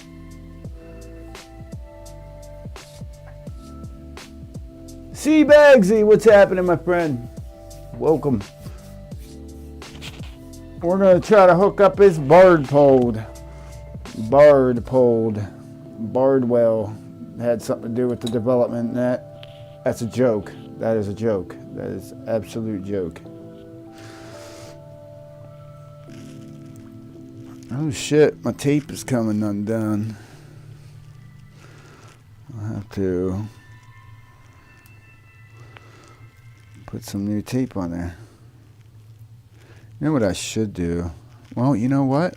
C Bagsy, what's happening, my friend? Welcome. We're gonna try to hook up his Bardpole. Bardwell had something to do with the development and that's a joke. That is a joke. That is an absolute joke. Oh shit, my tape is coming undone. I'll have to put some new tape on there. You know what I should do? Well, you know what?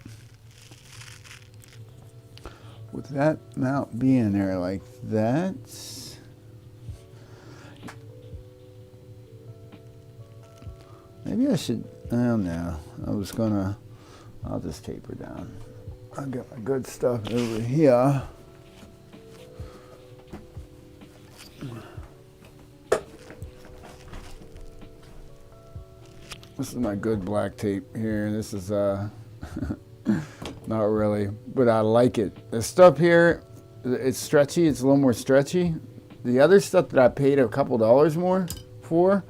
With that mount being there like that, maybe I should, I don't know. I'll just tape her down. I got my good stuff over here. This is my good black tape here. This is not really, but I like it. The stuff here, it's stretchy. It's a little more stretchy. The other stuff that I paid a couple dollars more for,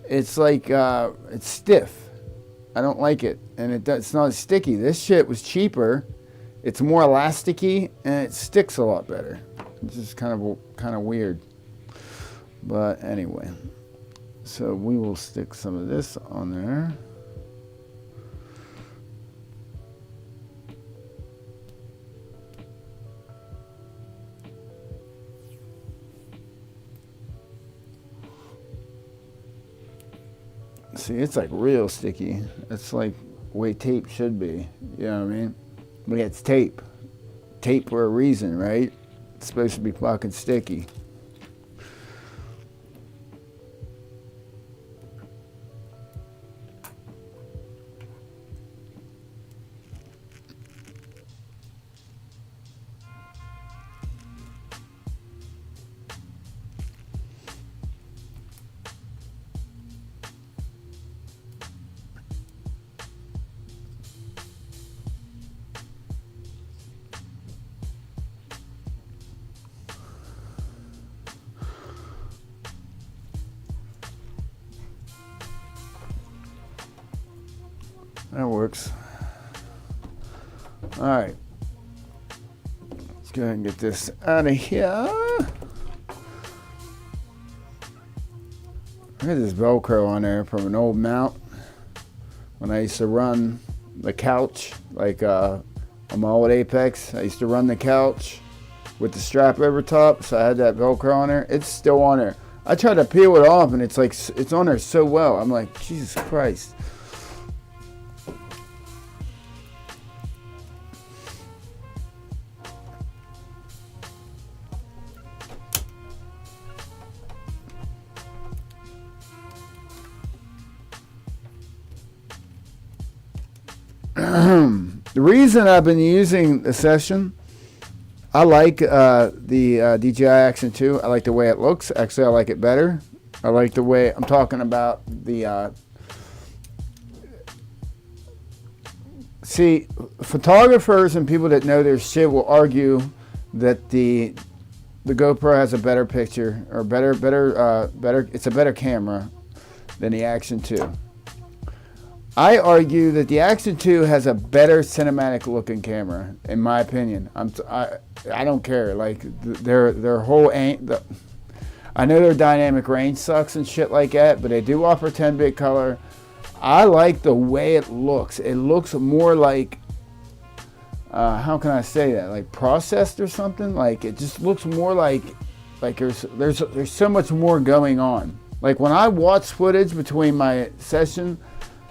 it's like it's stiff. I don't like it, and it's not sticky. This shit was cheaper. It's more elasticy, and it sticks a lot better. It's just kind of weird. But anyway. So we will stick some of this on there. See, it's like real sticky. It's like the way tape should be. You know what I mean? But it's tape. Tape for a reason, right? It's supposed to be fucking sticky. That works. All right. Let's go ahead and get this out of here. Look at this Velcro on there from an old mount. When I used to run the couch, like on my old Apex, I used to run the couch with the strap over top, so I had that Velcro on there. It's still on there. I tried to peel it off, and it's like it's on there so well. I'm like, Jesus Christ. The reason I've been using the Session, I like the DJI Action 2. I like the way it looks. Actually, I like it better. I like the way I'm talking about the. See, photographers and people that know their shit will argue that the GoPro has a better picture or better. It's a better camera than the Action 2. I argue that the Action 2 has a better cinematic looking camera, in my opinion. I don't care. Like their whole I know their dynamic range sucks and shit like that, but they do offer 10-bit color. I like the way it looks. It looks more like how can I say that? Like processed or something. Like it just looks more like there's so much more going on. Like when I watch footage between my Session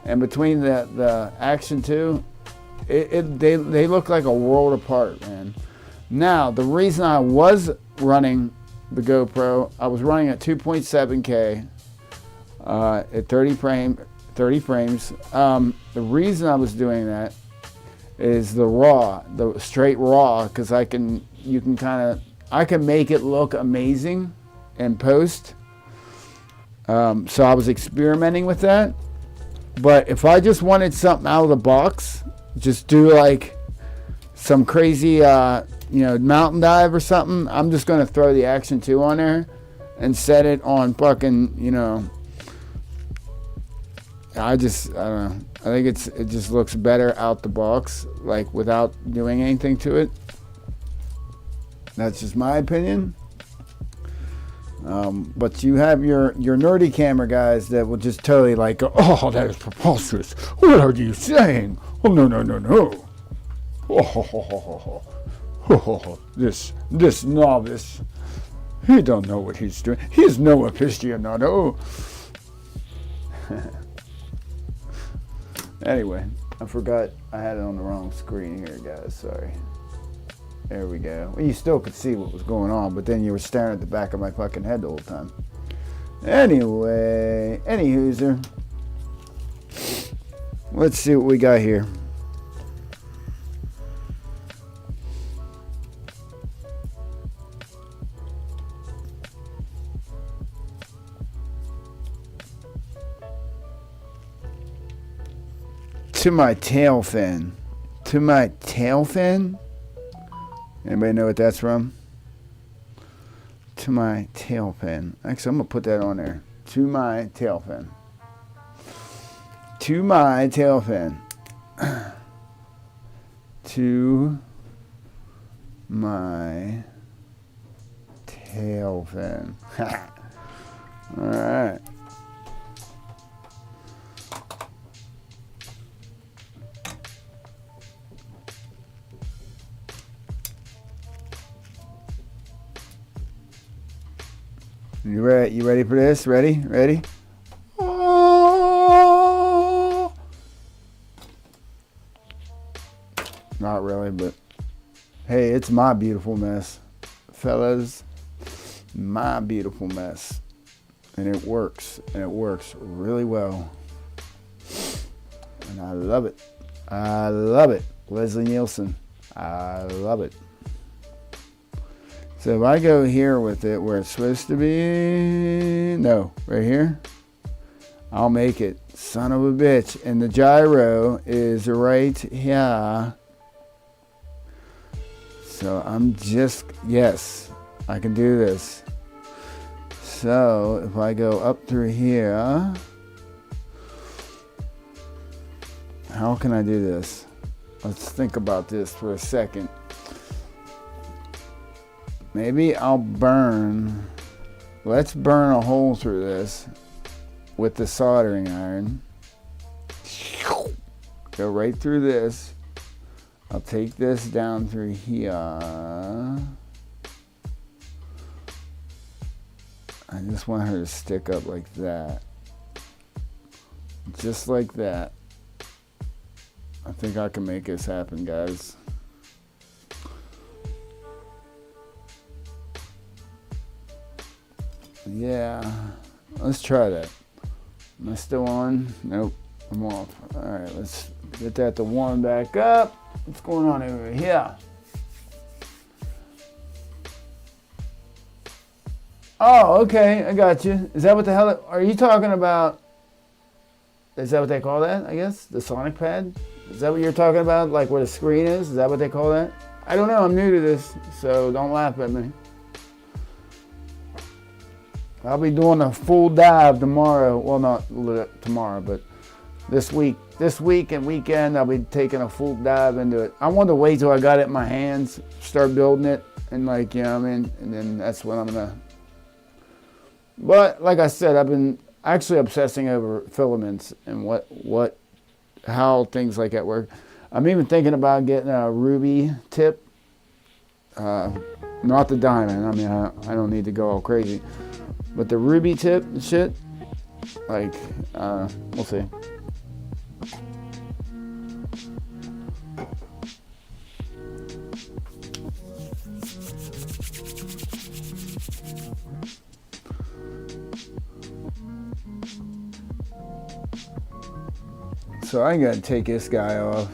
and between the Action 2, they look like a world apart, man. Now, the reason I was running the GoPro, I was running at 2.7K at 30 frames. The reason I was doing that is the straight raw, because I can make it look amazing in post. So I was experimenting with that. But if I just wanted something out of the box, just do like some crazy, mountain dive or something, I'm just going to throw the Action 2 on there and set it on fucking, I don't know. I think it just looks better out the box, like without doing anything to it. That's just my opinion. But you have your nerdy camera guys that will just totally like go, oh, that is preposterous. What are you saying? Oh, no. Oh, this novice. He don't know what he's doing. He is no aficionado. Anyway, I forgot I had it on the wrong screen here, guys. Sorry. There we go. Well, you still could see what was going on, but then you were staring at the back of my fucking head the whole time. Anyway, any hooser. Let's see what we got here. To my tail fin. To my tail fin? Anybody know what that's from? To my tail fin. Actually, I'm going to put that on there. To my tail fin. To my tail fin. To my tail fin. Alright. You ready for this? Ready? Oh! Not really, but hey, it's my beautiful mess, fellas. My beautiful mess. And it works. And it works really well. And I love it. I love it. Leslie Nielsen. I love it. So if I go here with it where it's supposed to be, no, right here, I'll make it. Son of a bitch. And the gyro is right here. So I'm just, yes, I can do this. So if I go up through here, how can I do this? Let's think about this for a second. Maybe I'll burn, let's burn a hole through this with the soldering iron. Go right through this. I'll take this down through here. I just want her to stick up like that. Just like that. I think I can make this happen, guys. Yeah, let's try that. Am I still on? Nope, I'm off. All right, let's get that to warm back up. What's going on over here? Oh, okay, I got you. Is that what the hell are you talking about? Is that what they call that, I guess? The Sonic pad? Is that what you're talking about? Like where the screen is? Is that what they call that? I don't know, I'm new to this, so don't laugh at me. I'll be doing a full dive tomorrow. Well, not tomorrow, but this week. This week and weekend, I'll be taking a full dive into it. I want to wait till I got it in my hands, start building it, and like, you know what I mean? And then that's when I'm gonna. But like I said, I've been actually obsessing over filaments and how things like that work. I'm even thinking about getting a ruby tip, not the diamond. I mean, I don't need to go all crazy. But the ruby tip and shit, like, we'll see. So I gotta take this guy off.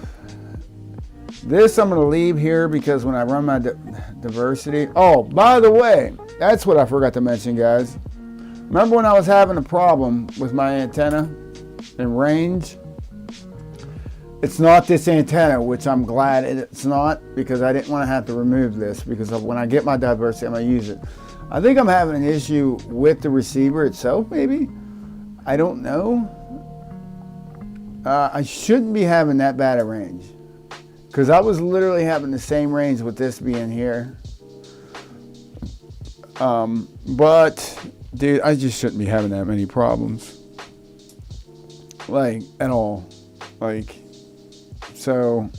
This I'm gonna leave here because when I run my diversity. Oh, by the way, that's what I forgot to mention, guys. Remember when I was having a problem with my antenna and range? It's not this antenna, which I'm glad it's not, because I didn't want to have to remove this, because when I get my diversity, I'm going to use it. I think I'm having an issue with the receiver itself, maybe. I don't know. I shouldn't be having that bad a range, because I was literally having the same range with this being here. But dude, I just shouldn't be having that many problems, like, at all. Like, so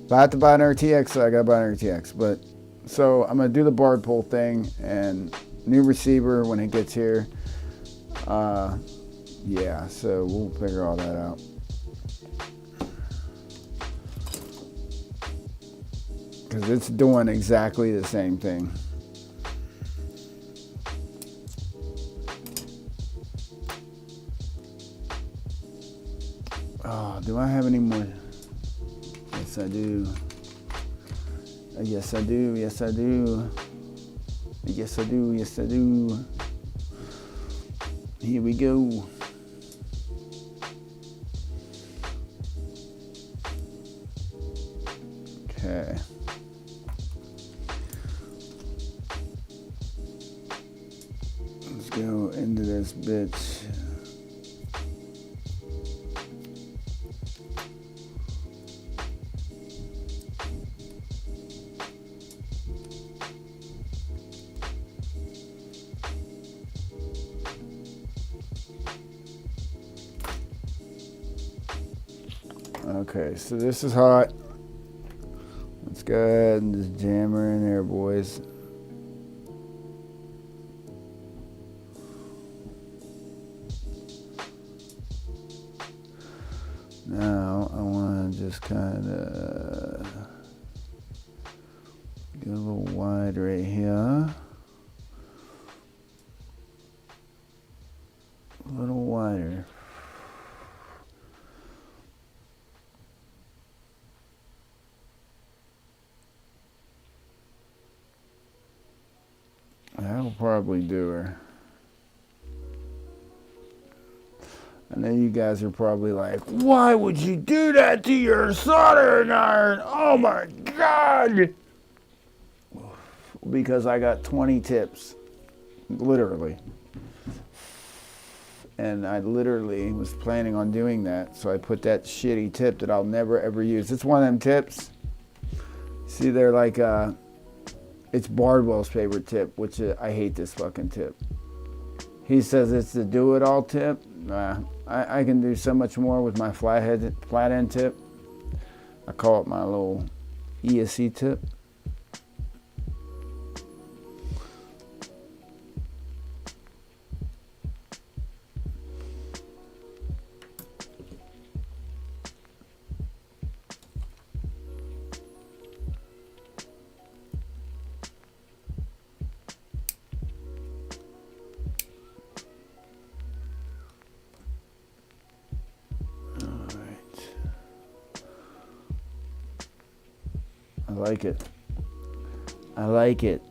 if I have to buy an RTX, I gotta buy an RTX. But so I'm gonna do the Bardpole thing and new receiver when it gets here. Yeah, so we'll figure all that out. Because it's doing exactly the same thing. Oh, do I have any more? Yes, I do. Yes, I do. Yes, I do. Yes, I do. Yes, I do. Here we go. Okay. Let's go into this bitch. Okay, so this is hot. Let's go ahead and just jam her in there, boys. Now I want to just kind of side right here. A little wider. That'll probably do her. I know you guys are probably like, why would you do that to your soldering iron? Oh my God! Because I got 20 tips, literally. And I literally was planning on doing that, so I put that shitty tip that I'll never ever use. It's one of them tips. See, they're like, it's Bardpole's favorite tip, which I hate this fucking tip. He says it's the do-it-all tip. I can do so much more with my flat end tip. I call it my little ESC tip. I like it. I like it.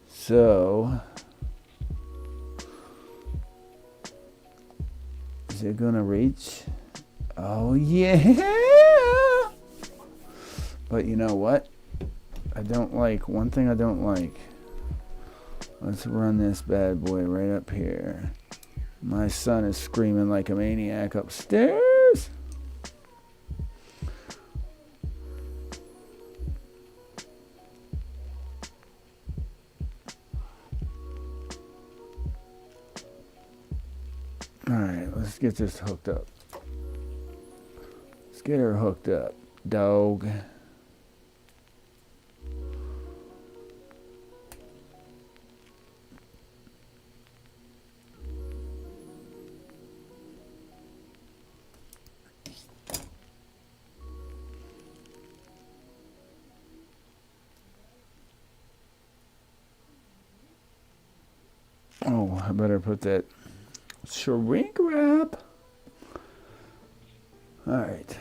So, is it gonna reach? Oh yeah! But you know what? I don't like, one thing I don't like. Let's run this bad boy right up here. My son is screaming like a maniac upstairs. Alright, let's get this hooked up. Let's get her hooked up, dog. Oh, I better put that shrink wrap. All right.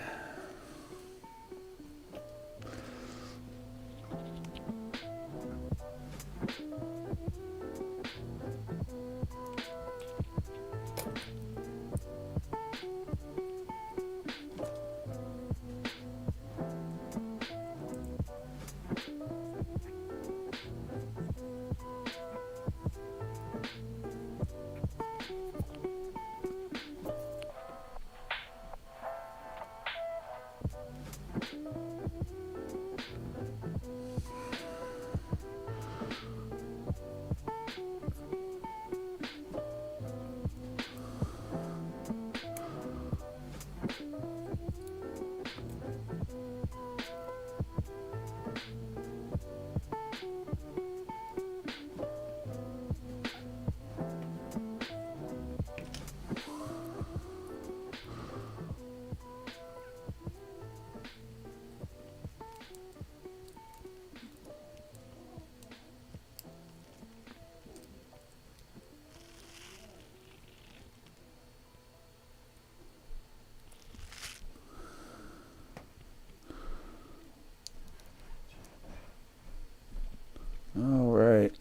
All right.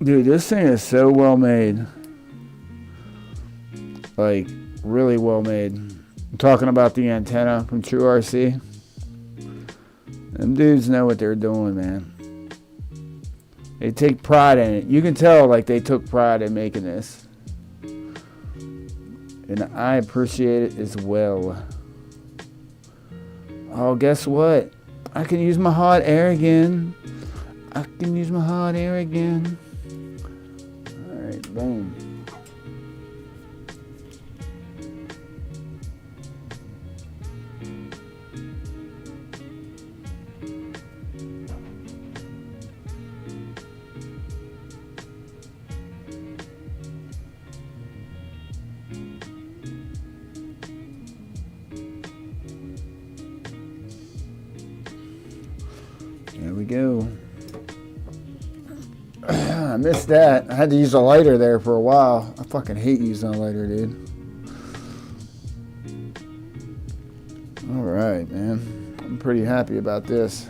Dude, this thing is so well made. Like, really well made. I'm talking about the antenna from TrueRC. Them dudes know what they're doing, man. They take pride in it. You can tell, like, they took pride in making this. And I appreciate it as well. Oh, guess what? I can use my hot air again. I can use my hot air again. Alright, boom. missed that. I had to use a lighter there for a while. I fucking hate using a lighter, dude. All right, man. I'm pretty happy about this.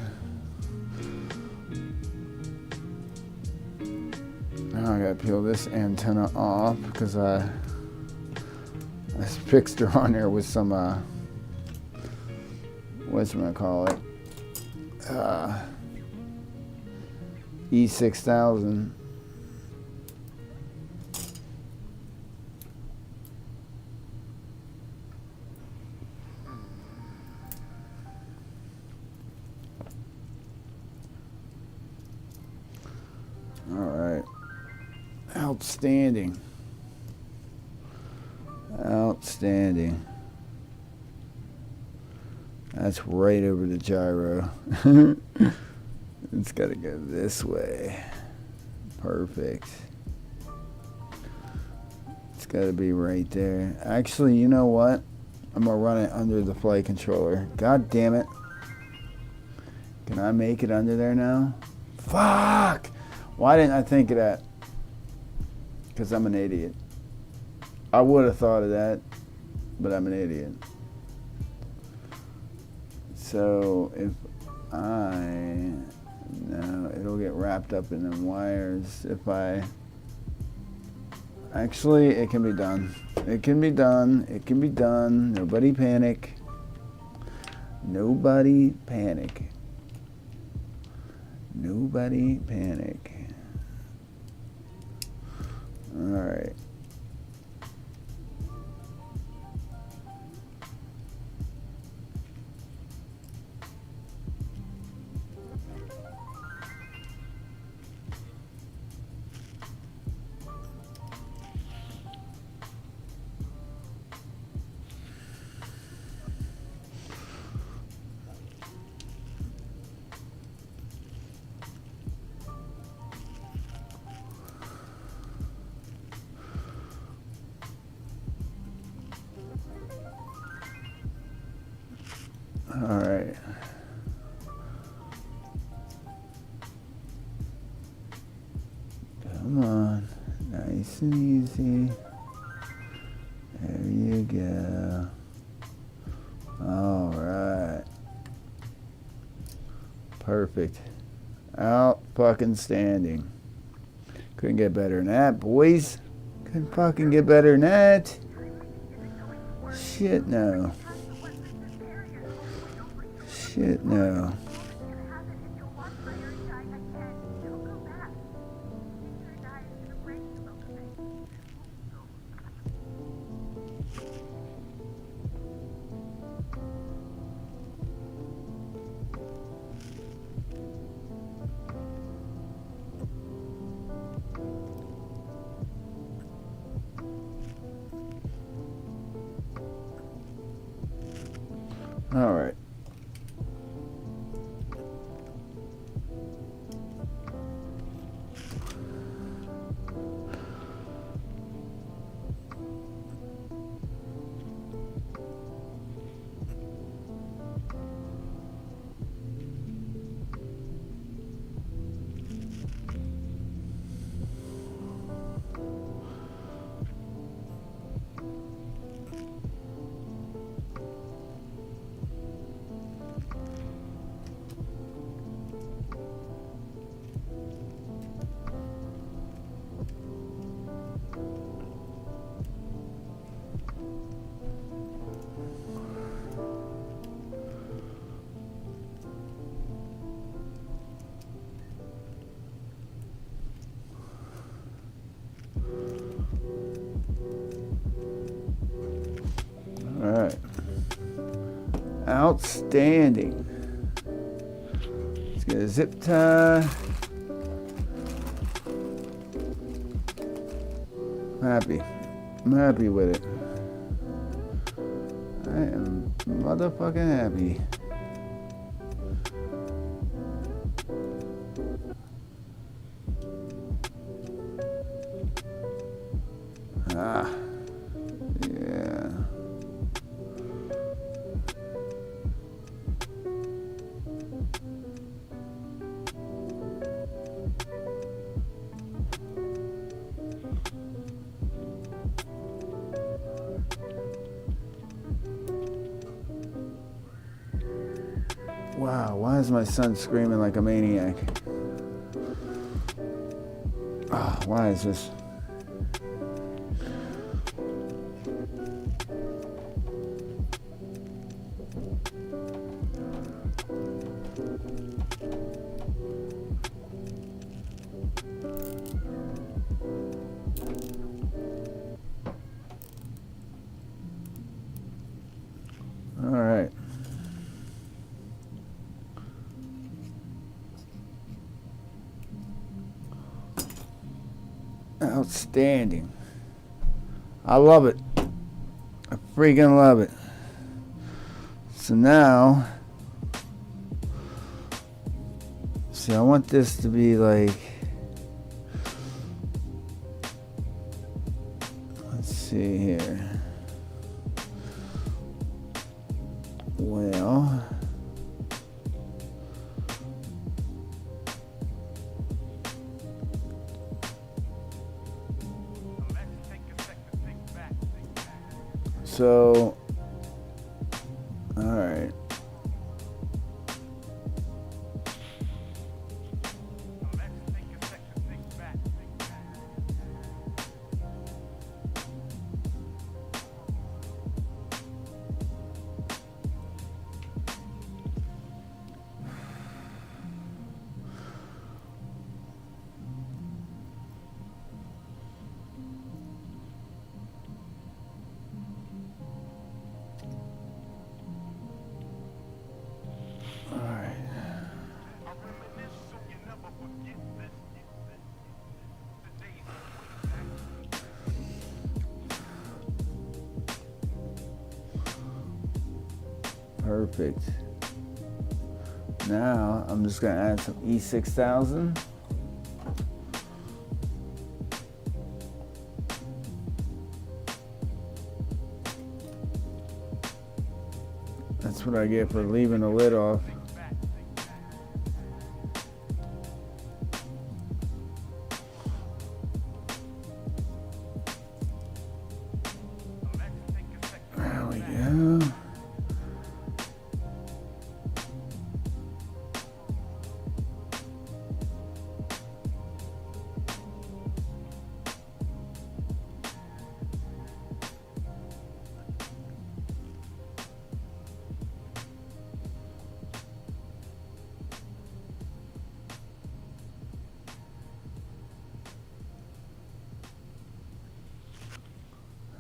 Now I gotta peel this antenna off because I fixed her on there with some whatchamacallit, E6000. All right. Outstanding. Outstanding. That's right over the gyro. It's got to go this way. Perfect. It's got to be right there. Actually, you know what? I'm going to run it under the flight controller. God damn it. Can I make it under there now? Fuck! Why didn't I think of that? Because I'm an idiot. I would have thought of that, but I'm an idiot. So if no, it'll get wrapped up in them wires. If actually, it can be done. It can be done. It can be done. Nobody panic. Nobody panic. Nobody panic. All right. All right. Come on. Nice and easy. There you go. All right. Perfect. Out fucking standing. Couldn't get better than that, boys. Couldn't fucking get better than that. Shit, no. Shit, no. All right. All right. Outstanding. Let's get a zip tie. I'm happy with it. I am motherfucking happy. Ah, yeah. Wow, why is my son screaming like a maniac? Oh, why is this? All right. Outstanding. I love it. I freaking love it. So now, see, I want this to be like, let's see here. Well, so, all right. Perfect. Now I'm just gonna add some E6000. That's what I get for leaving the lid off. There we go.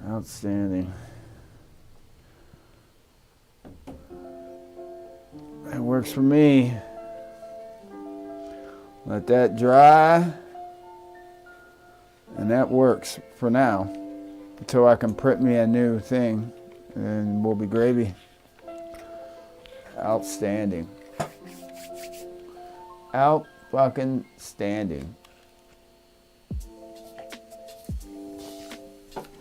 Outstanding. That works for me. Let that dry. And that works for now. Until I can print me a new thing. And we'll be gravy. Outstanding. Out fucking standing.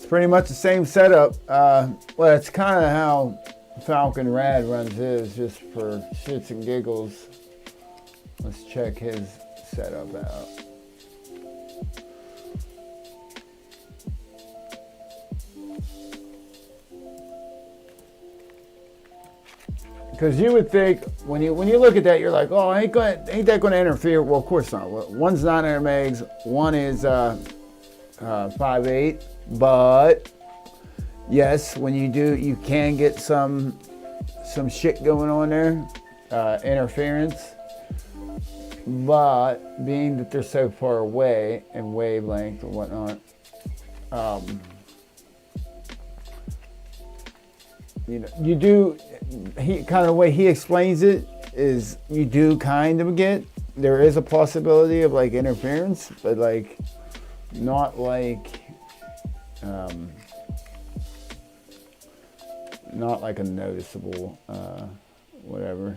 Pretty much the same setup. Well, it's kind of how Falcon Rad runs his, just for shits and giggles. Let's check his setup out. Because you would think when you look at that, you're like, oh, ain't that going to interfere? Well, of course not. One's 900 megs, one is 5.8. But yes, when you do, you can get some shit going on there, interference. But being that they're so far away in wavelength or whatnot, you know, you do. He kind of the way he explains it is you do kind of get. There is a possibility of like interference, but like not like. Not like a noticeable whatever.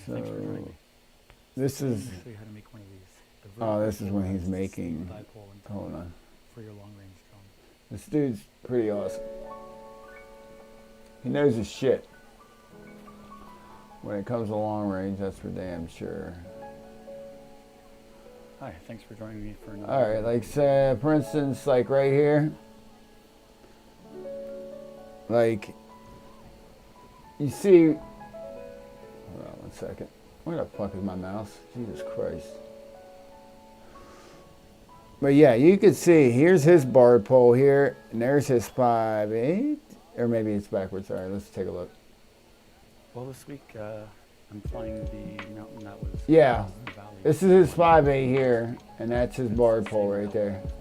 So this is. Oh, this is when he's making. Hold on. For your long range drone. This dude's pretty awesome. He knows his shit. When it comes to long range, that's for damn sure. Hi, thanks for joining me for another. All right, like say, for instance, like right here, Like, you see, hold on 1 second. Where the fuck is my mouse? Jesus Christ. But yeah, you can see, here's his Bardpole here, and there's his 5.8, or maybe it's backwards. All right, let's take a look. Well, this week I'm flying the mountain that was Yeah, across the valley. this is his 5.8 here, and that's his It's Bardpole the same right mountain there. I'm flying.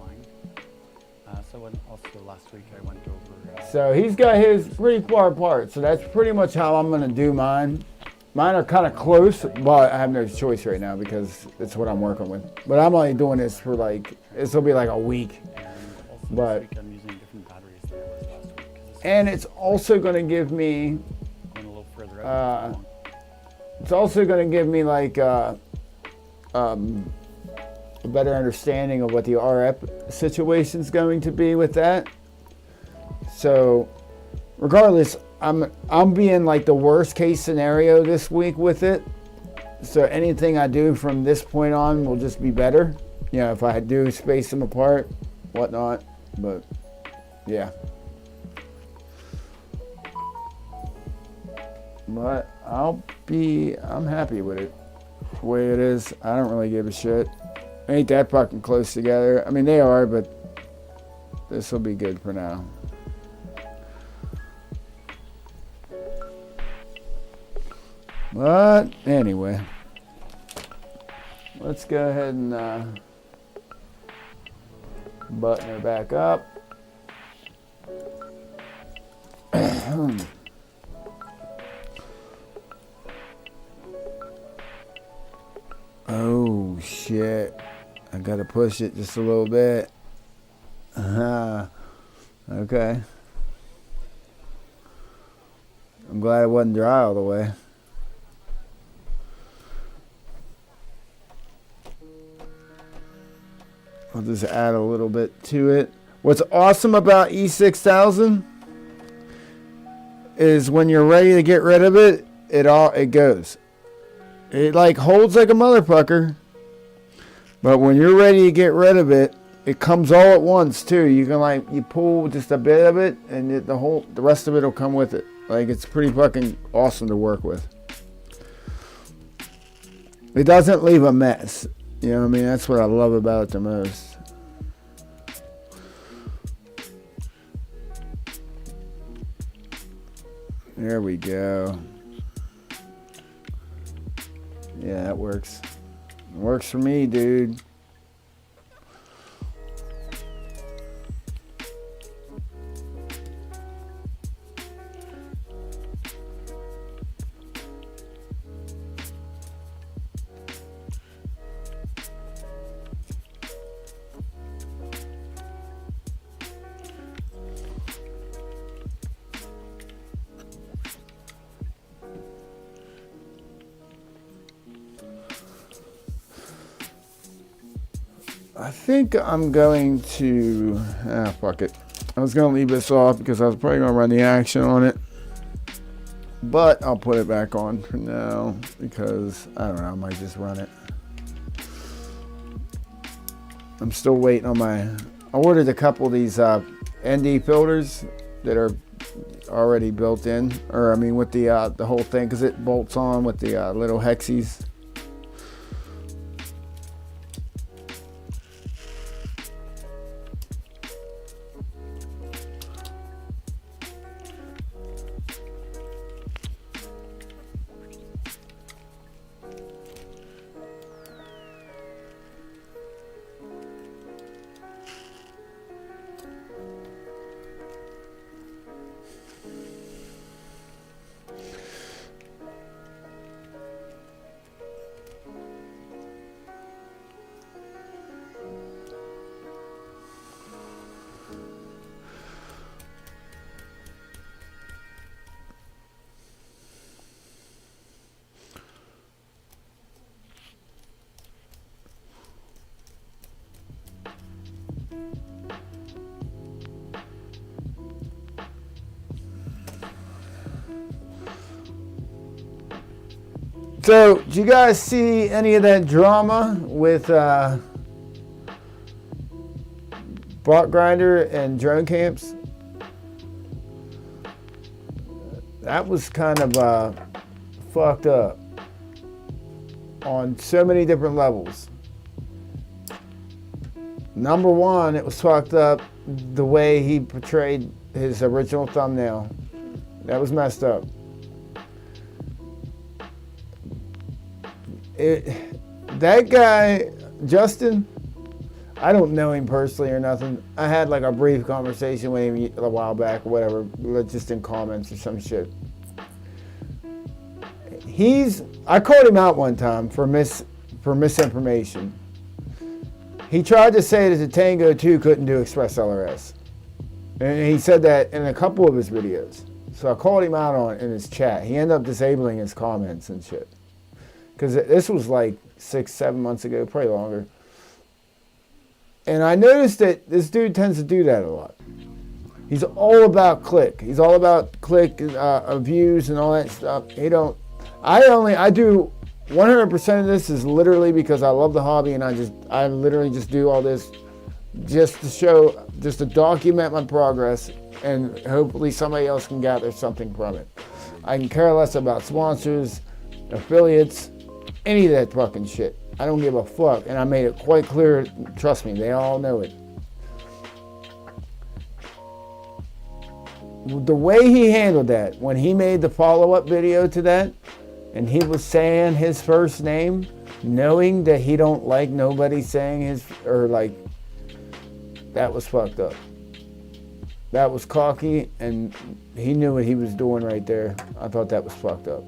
So when also last week I went over. So he's got his pretty far apart, so that's pretty much how I'm gonna do mine. Mine are kind of close, but I have no choice right now because it's what I'm working with. But I'm only doing this for like, this will be like a week. And also But- this week I'm using different batteries than I was last week. 'Cause this And it's also gonna give me, is going a little further out. it's also gonna give me like a better understanding of what the RF situation is going to be with that. So regardless, I'm being like the worst case scenario this week with it. So anything I do from this point on will just be better. You know, if I do space them apart, whatnot. But yeah. But I'm happy with it. The way it is, I don't really give a shit. Ain't that fucking close together. I mean, they are, but this will be good for now. But anyway, let's go ahead and button her back up. Oh shit, I gotta push it just a little bit. Okay. I'm glad it wasn't dry all the way. I'll just add a little bit to it. What's awesome about E6000 is when you're ready to get rid of it, it goes. It like holds like a motherfucker. But when you're ready to get rid of it, it comes all at once too. You can you pull just a bit of it and the rest of it will come with it. Like, it's pretty fucking awesome to work with. It doesn't leave a mess. You know what I mean? That's what I love about it the most. There we go. Yeah, that works. It works for me, dude. I think I'm going to, fuck it. I was going to leave this off because I was probably going to run the action on it. But I'll put it back on for now because, I don't know, I might just run it. I'm still waiting on I ordered a couple of these ND filters that are already built in. Or, I mean, with the whole thing, because it bolts on with the little hexies. So, do you guys see any of that drama with bot grinder and drone camps? That was kind of fucked up on so many different levels. Number one, it was fucked up the way he portrayed his original thumbnail. That was messed up. That guy, Justin, I don't know him personally or nothing. I had like a brief conversation with him a while back or whatever, just in comments or some shit. I called him out one time for misinformation. He tried to say that the Tango 2 couldn't do Express LRS. And he said that in a couple of his videos. So I called him out on it in his chat. He ended up disabling his comments and shit. Because this was like 6-7 months ago, probably longer. And I noticed that this dude tends to do that a lot. He's all about click. He's all about click views and all that stuff. I do 100% of this is literally because I love the hobby, and I literally just do all this just to document my progress, and hopefully somebody else can gather something from it. I can care less about sponsors, affiliates, any of that fucking shit. I don't give a fuck, and I made it quite clear. Trust me, they all know it. The way he handled that, when he made the follow-up video to that, and he was saying his first name, knowing that he don't like nobody saying that was fucked up. That was cocky, and he knew what he was doing right there. I thought that was fucked up.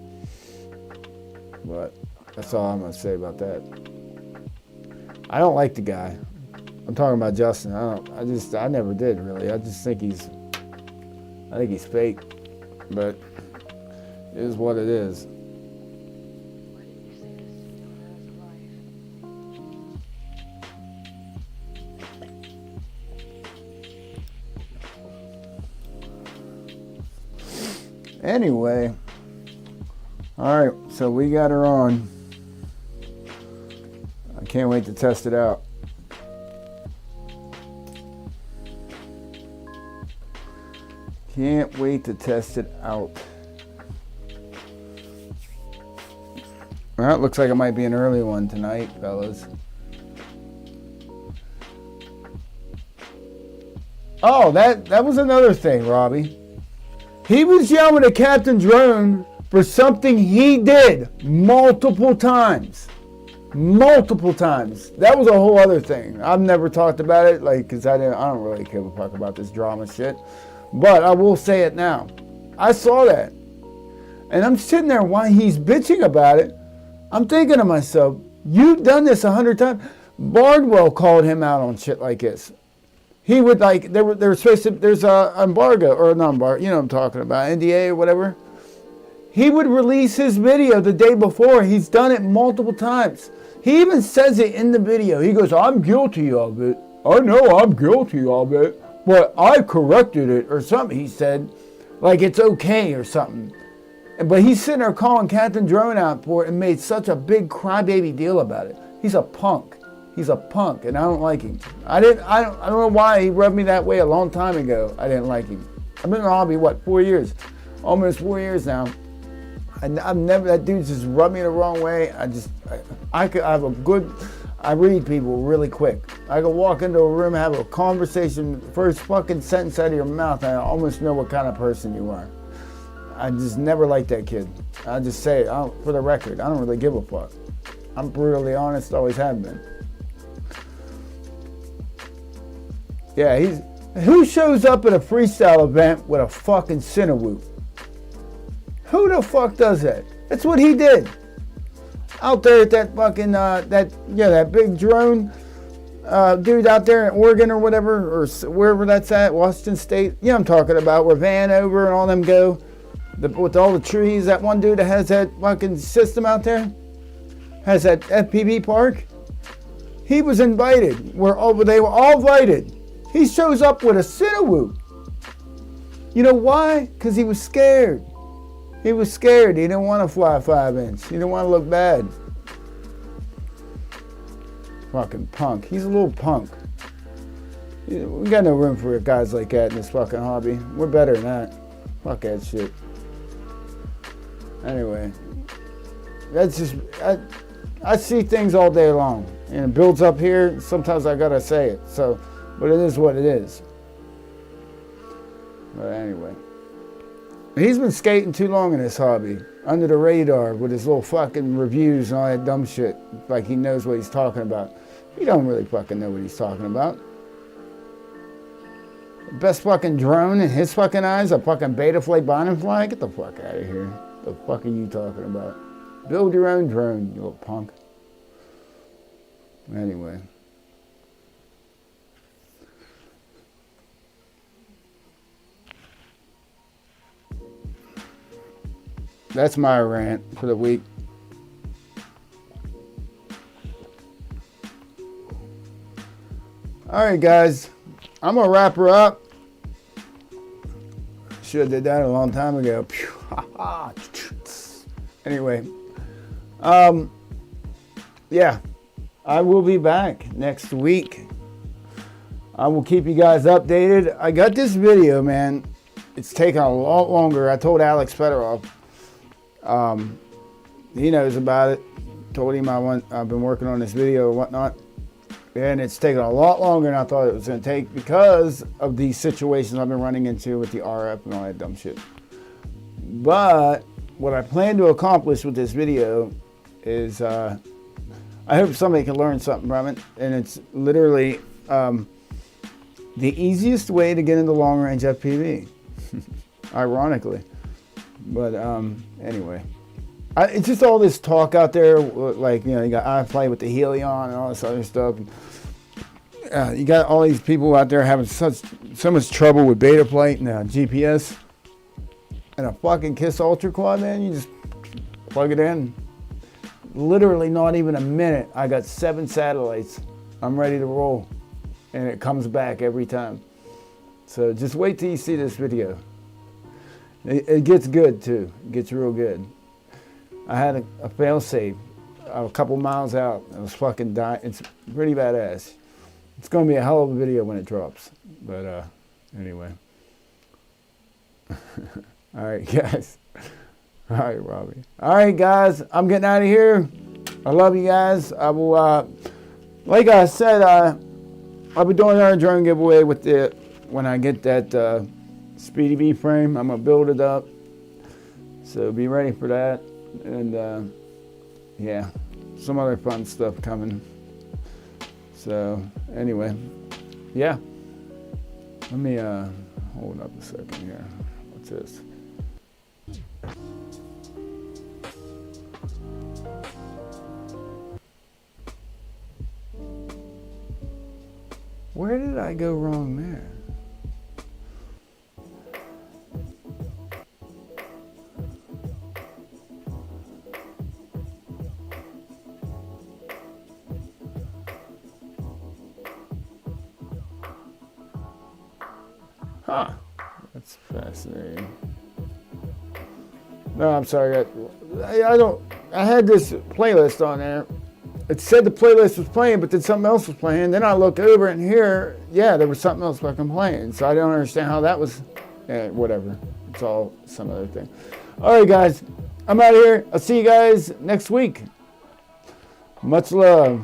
But that's all I'm gonna say about that. I don't like the guy. I'm talking about Justin. I never did really. I think he's fake, but it is what it is. Anyway, all right, so we got her on. I can't wait to test it out. Can't wait to test it out. Well, it looks like it might be an early one tonight, fellas. Oh, that was another thing, Robbie. He was yelling at Captain Drone for something he did multiple times. Multiple times. That was a whole other thing. I've never talked about it, because I don't really give a fuck about this drama shit. But I will say it now. I saw that. And I'm sitting there while he's bitching about it. I'm thinking to myself, you've done this 100 times. Bardpole called him out on shit like this. He would they were supposed to, there's a embargo, or not embargo, you know what I'm talking about, NDA or whatever. He would release his video the day before. He's done it multiple times. He even says it in the video. He goes, I'm guilty of it. I know I'm guilty of it, but I corrected it, or something. He said, like it's okay or something. But he's sitting there calling Captain Drone out for it and made such a big crybaby deal about it. He's a punk. He's a punk, and I don't like him. I don't know why he rubbed me that way a long time ago. I didn't like him. I've been in the hobby, 4 years? Almost 4 years now. I've never, that dude just rubbed me the wrong way. I read people really quick. I can walk into a room, have a conversation, first fucking sentence out of your mouth, and I almost know what kind of person you are. I just never liked that kid. I just say it, for the record, I don't really give a fuck. I'm brutally honest, always have been. Yeah, who shows up at a freestyle event with a fucking Cinewoop? Who the fuck does that? That's what he did. Out there at that fucking, that big drone dude out there in Oregon or whatever, or wherever that's at, Washington State. You know what I'm talking about, where Vanover and all them go. With all the trees, that one dude that has that fucking system out there, has that FPV park. He was invited. They were all invited. He shows up with a Cinewoop. You know why? Because he was scared. He was scared. He didn't want to fly 5-inch. He didn't want to look bad. Fucking punk. He's a little punk. We got no room for guys like that in this fucking hobby. We're better than that. Fuck that shit. Anyway, that's just, I see things all day long. And it builds up here. Sometimes I gotta say it. So, but it is what it is. But anyway. He's been skating too long in this hobby. Under the radar with his little fucking reviews and all that dumb shit. Like he knows what he's talking about. He don't really fucking know what he's talking about. The best fucking drone in his fucking eyes, a fucking Betaflight Bonenfly? Get the fuck out of here. The fuck are you talking about? Build your own drone, you little punk. Anyway. That's my rant for the week. All right, guys. I'm going to wrap her up. Should have did that a long time ago. Anyway. Yeah. I will be back next week. I will keep you guys updated. I got this video, man. It's taken a lot longer. I told Alex Fedorov. He knows about it. Told him I've been working on this video and whatnot. And it's taken a lot longer than I thought it was going to take because of these situations I've been running into with the RF and all that dumb shit. But what I plan to accomplish with this video is I hope somebody can learn something from it. And it's literally the easiest way to get into long range FPV. Ironically. But anyway, it's just all this talk out there, like, you know, you got iPlay with the Helion and all this other stuff. You got all these people out there having so much trouble with Betaflight and GPS. And a fucking KISS Ultra Quad, man, you just plug it in. Literally not even a minute, I got 7 satellites. I'm ready to roll. And it comes back every time. So just wait till you see this video. It gets good too. It gets real good. I had a fail-safe a couple miles out. I was fucking dying. It's pretty badass. It's going to be a hell of a video when it drops. But anyway. All right, guys. All right, Robbie. All right, guys. I'm getting out of here. I love you guys. I will, like I said, I'll be doing our drone giveaway with when I get that Speedy B frame. I'm gonna build it up, so be ready for that. And yeah, some other fun stuff coming. So anyway, yeah, let me hold up a second here. What's this? Where did I go wrong there? Huh. That's fascinating. No, I'm sorry. I had this playlist on there. It said the playlist was playing, but then something else was playing. Then I look over and here, yeah, there was something else fucking playing. So I don't understand how that was. Whatever. It's all some other thing. All right, guys. I'm out of here. I'll see you guys next week. Much love.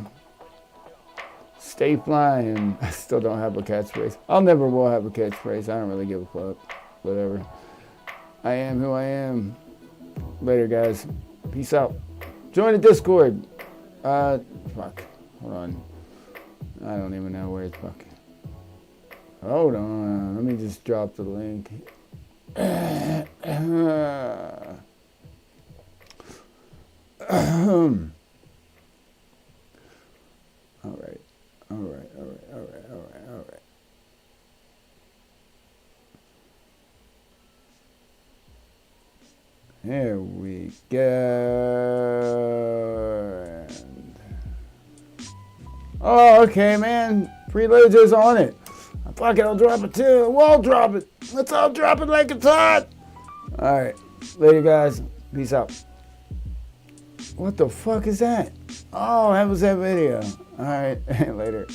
Stay flying. I still don't have a catchphrase. I'll never will have a catchphrase. I don't really give a fuck. Whatever. I am who I am. Later, guys. Peace out. Join the Discord. Fuck. Hold on. I don't even know where it's fucking. Hold on. Let me just drop the link. Alright. There we go. Oh, okay, man. Preloads is on it. Fuck it, I'll drop it too. We'll all drop it. Let's all drop it like it's hot. Alright. Later, guys. Peace out. What the fuck is that? Oh, that was that video. Alright. Later.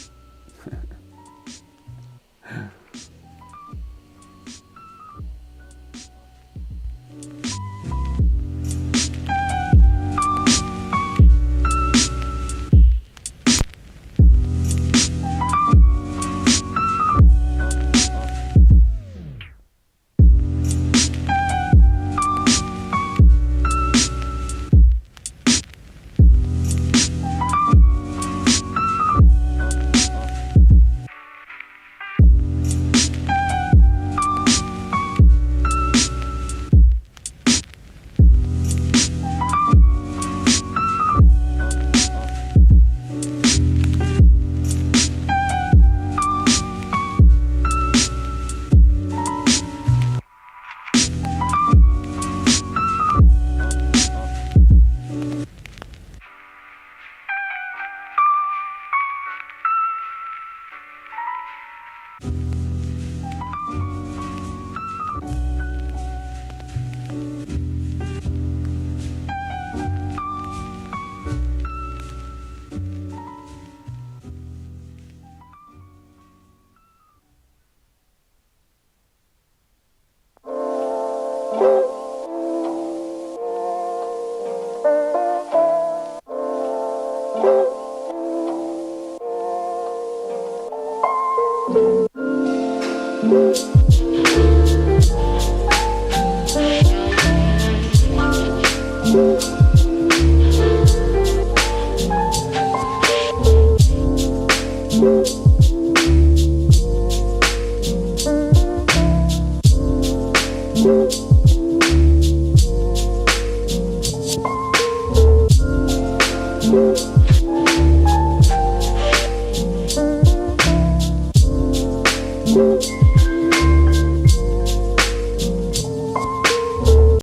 Thank